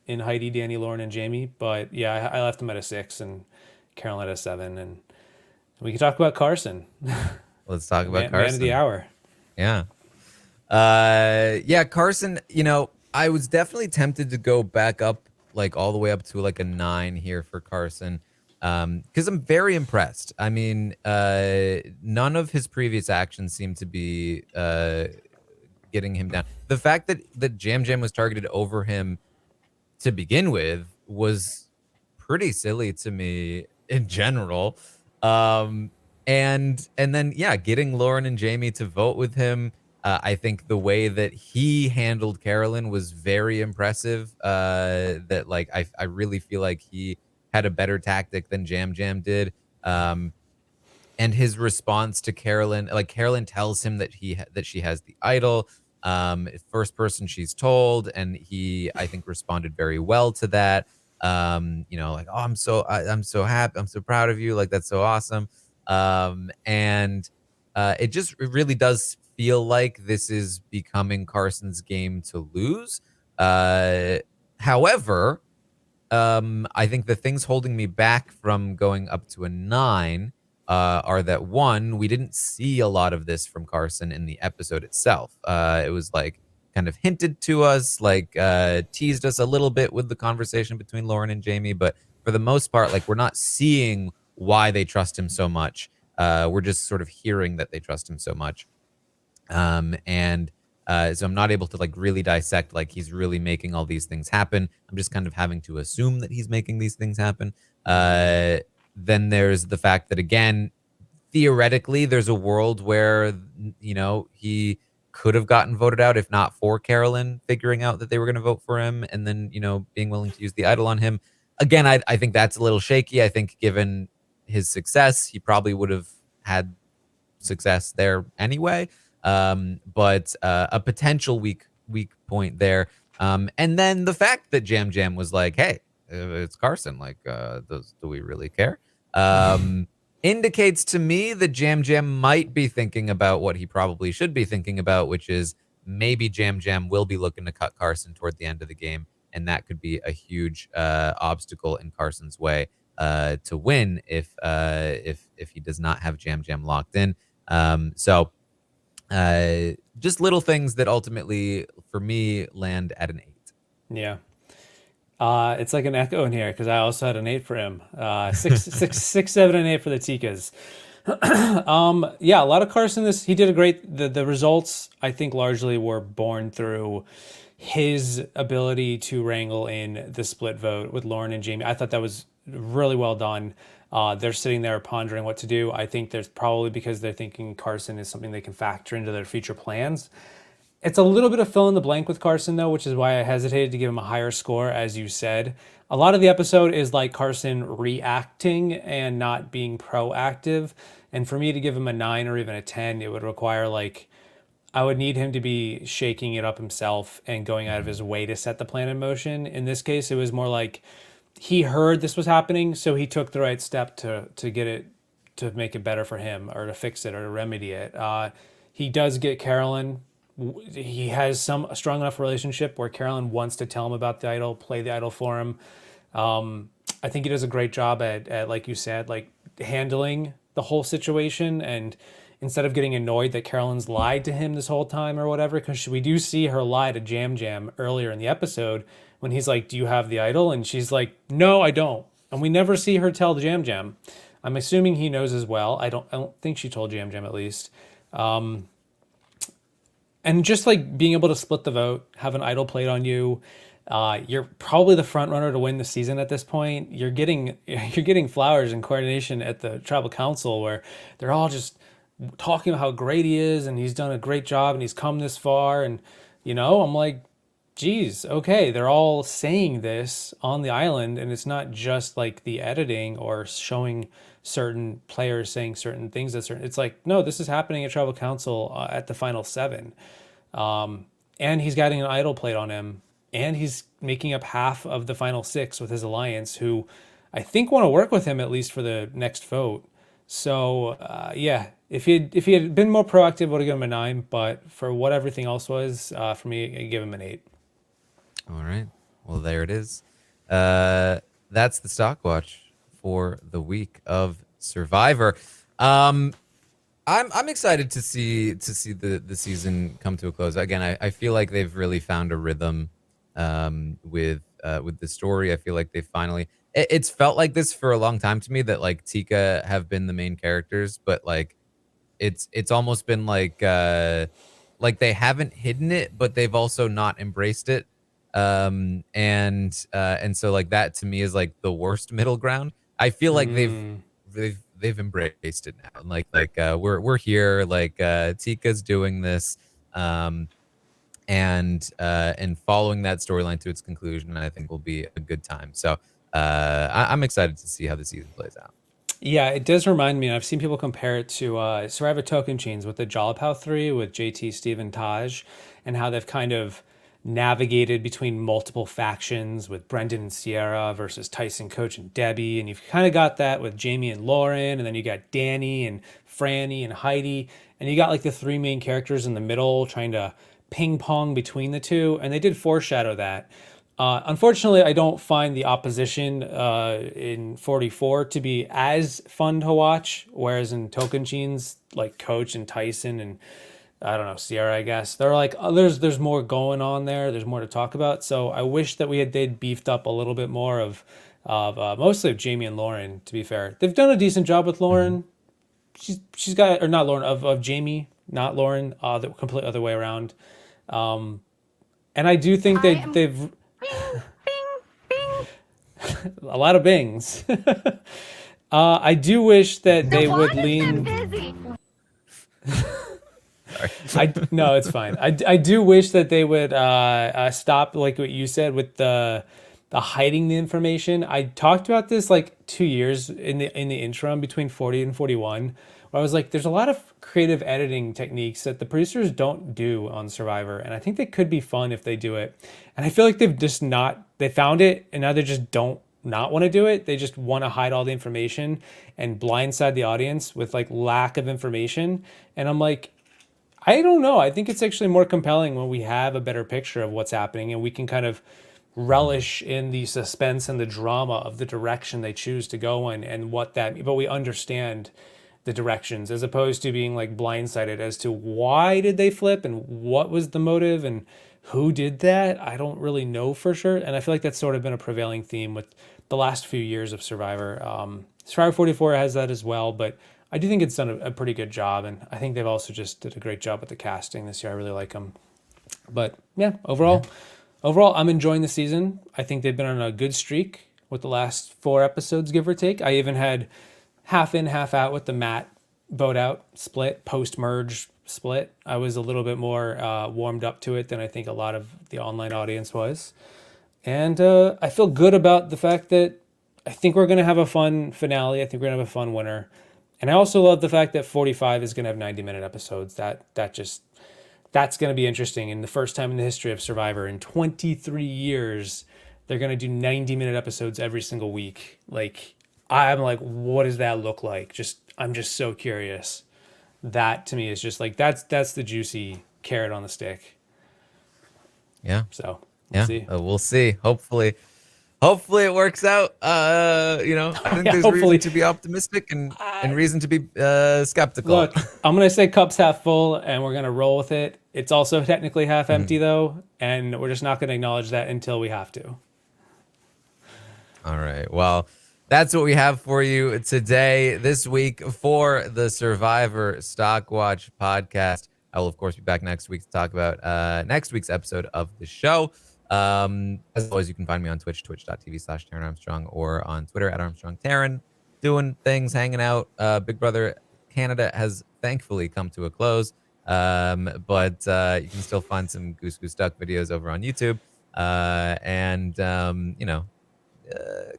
in Heidi, Danny, Lauren, and Jamie. But yeah, I left him at a 6 and Carolyn at a 7. And we can talk about Carson, Let's talk about man of the Carson. hour. Yeah. Yeah, Carson, I was definitely tempted to go back up, like all the way up to like a 9 here for Carson. Because I'm very impressed. I mean, none of his previous actions seem to be getting him down. The fact that Jam Jam was targeted over him to begin with was pretty silly to me in general. Um, and then yeah, getting Lauren and Jamie to vote with him. I think the way that he handled Carolyn was very impressive. That like I really feel like he had a better tactic than Jam Jam did. And his response to Carolyn, like Carolyn tells him that that she has the idol, first person she's told, and he I think responded very well to that. Like, oh, I'm so happy, I'm so proud of you, like that's so awesome. And it really does feel like this is becoming Carson's game to lose. Uh, However, I think the things holding me back from going up to a 9 are that one, we didn't see a lot of this from Carson in the episode itself. It was like kind of hinted to us, like teased us a little bit with the conversation between Lauren and Jamie, but for the most part, like we're not seeing why they trust him so much. We're just sort of hearing that they trust him so much. And so I'm not able to like really dissect like he's really making all these things happen. I'm just kind of having to assume that he's making these things happen. Then there's the fact that again, theoretically, there's a world where he could have gotten voted out if not for Carolyn figuring out that they were going to vote for him, and then being willing to use the idol on him. Again, I think that's a little shaky. I think given his success, he probably would have had success there anyway. But a potential weak point there. And then the fact that Jam Jam was like, "Hey, it's Carson. Like, do we really care?" Indicates to me that Jam Jam might be thinking about what he probably should be thinking about, which is maybe Jam Jam will be looking to cut Carson toward the end of the game, and that could be a huge obstacle in Carson's way to win if he does not have Jam Jam locked in. So just little things that ultimately, for me, land at an 8. Yeah. It's like an echo in here because I also had an 8 for him. 6, 7, and 8 for the Tikas. Yeah, a lot of Carson. He did a great. The results I think largely were born through his ability to wrangle in the split vote with Lauren and Jamie. I thought that was really well done. They're sitting there pondering what to do. I think there's probably because they're thinking Carson is something they can factor into their future plans. It's a little bit of fill in the blank with Carson, though, which is why I hesitated to give him a higher score, as you said. A lot of the episode is like Carson reacting and not being proactive. And for me to give him a 9 or even a 10, it would require like I would need him to be shaking it up himself and going out of his way to set the plan in motion. In this case, it was more like he heard this was happening, so he took the right step to get it to make it better for him or to fix it or to remedy it. He does get Carolyn. He has some a strong enough relationship where Carolyn wants to tell him about the idol, play the idol for him. I think he does a great job at like you said, like handling the whole situation, and instead of getting annoyed that Carolyn's lied to him this whole time or whatever, because we do see her lie to Jam Jam earlier in the episode when he's like, "Do you have the idol?" And she's like, "No, I don't." And we never see her tell Jam Jam. I'm assuming he knows as well. I don't think she told Jam Jam at least. And just like being able to split the vote, have an idol played on you. You're probably the front runner to win the season at this point. You're getting flowers and coordination at the tribal council where they're all just talking about how great he is and he's done a great job and he's come this far. And I'm like, geez, okay, they're all saying this on the island, and it's not just like the editing or showing certain players saying certain things it's like, no, this is happening at tribal council at the final 7. And he's getting an idol played on him, and he's making up half of the final 6 with his alliance, who I think want to work with him at least for the next vote. So yeah, if he had been more proactive, I would have given him a 9. But for what everything else was, for me, I give him an 8. All right. Well, there it is. That's the Stockwatch for the week of Survivor. I'm excited to see the season come to a close. Again, I feel like they've really found a rhythm with the story. I feel like they finally. It's felt like this for a long time to me that like Tika have been the main characters, but like it's almost been like they haven't hidden it, but they've also not embraced it. And so like that to me is like the worst middle ground. I feel like they've embraced it now. And we're here, like Tika's doing this, and following that storyline to its conclusion, I think will be a good time. So I'm excited to see how the season plays out. Yeah, it does remind me, and I've seen people compare it to Survivor Token Chains with the Jalapao 3 with JT, Steve, and Taj, and how they've kind of navigated between multiple factions with Brendan and Sierra versus Tyson, Coach, and Debbie. And you've kind of got that with Jamie and Lauren, and then you got Danny and Franny and Heidi. And you got like the 3 main characters in the middle trying to ping pong between the two. And they did foreshadow that. Unfortunately, I don't find the opposition in 44 to be as fun to watch, whereas in Token Chains, like Coach and Tyson and I don't know, Sierra, I guess, they're like, there's more going on there. There's more to talk about. So I wish that they'd beefed up a little bit more of mostly of Jamie and Lauren. To be fair, they've done a decent job with Lauren. She's got, or not Lauren, of Jamie, not Lauren, the complete other way around. And I do think they've a lot of bings. I do wish that they would lean. No, it's fine. I do wish that they would stop, like what you said, with the hiding the information. I talked about this like 2 years in the interim between 40 and 41, where I was like, there's a lot of creative editing techniques that the producers don't do on Survivor, and I think they could be fun if they do it. And I feel like they found it, and now they just don't not want to do it. They just want to hide all the information and blindside the audience with like lack of information. And I'm like, I don't know. I think it's actually more compelling when we have a better picture of what's happening and we can kind of relish in the suspense and the drama of the direction they choose to go in and but we understand the directions as opposed to being like blindsided as to why did they flip and what was the motive and who did that. I don't really know for sure. And I feel like that's sort of been a prevailing theme with the last few years of Survivor. Survivor 44 has that as well, but I do think it's done a pretty good job, and I think they've also just did a great job with the casting this year. I really like them. But yeah, overall, I'm enjoying the season. I think they've been on a good streak with the last 4 episodes, give or take. I even had half in, half out with the Matt vote out split, post merge split. I was a little bit more warmed up to it than I think a lot of the online audience was. And I feel good about the fact that I think we're going to have a fun finale. I think we're going to have a fun winner. And I also love the fact that 45 is going to have 90-minute episodes. That's going to be interesting. And the first time in the history of Survivor in 23 years, they're going to do 90-minute episodes every single week. Like, I'm like, what does that look like? I'm just so curious. That to me is just like, that's the juicy carrot on the stick. Yeah. So Yeah. see. We'll see. Hopefully it works out. I think Yeah, there's hopefully. reason to be optimistic and reason to be skeptical. Look, I'm gonna say cup's half full, and we're gonna roll with it. It's also technically half empty though, and we're just not gonna acknowledge that until we have to. All right. Well, that's what we have for you today, this week for the Survivor Stockwatch podcast. I will, of course, be back next week to talk about next week's episode of the show. As always, you can find me on Twitch, twitch.tv/Taran Armstrong, or on Twitter @ArmstrongTaran, doing things, hanging out. Big Brother Canada has thankfully come to a close, but you can still find some Goose Goose Duck videos over on YouTube.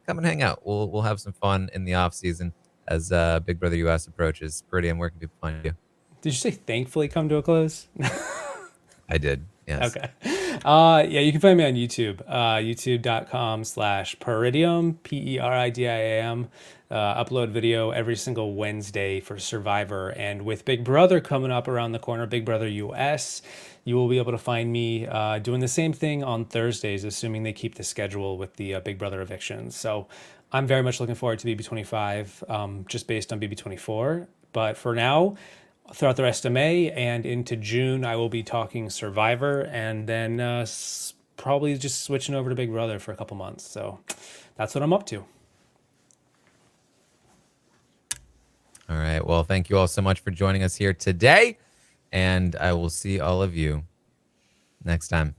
Come and hang out. We'll have some fun in the off season as Big Brother US approaches. Peridiam, where can people find you? Did you say thankfully come to a close? I did. Yes. Okay. Yeah, you can find me on YouTube, youtube.com/Peridiam, Peridiam. Upload video every single Wednesday for Survivor. And with Big Brother coming up around the corner, Big Brother US, you will be able to find me doing the same thing on Thursdays, assuming they keep the schedule with the Big Brother evictions. So I'm very much looking forward to BB25, just based on BB24. But for now, throughout the rest of May and into June, I will be talking Survivor, and then probably just switching over to Big Brother for a couple months. So that's what I'm up to. All right. Well, thank you all so much for joining us here today, and I will see all of you next time.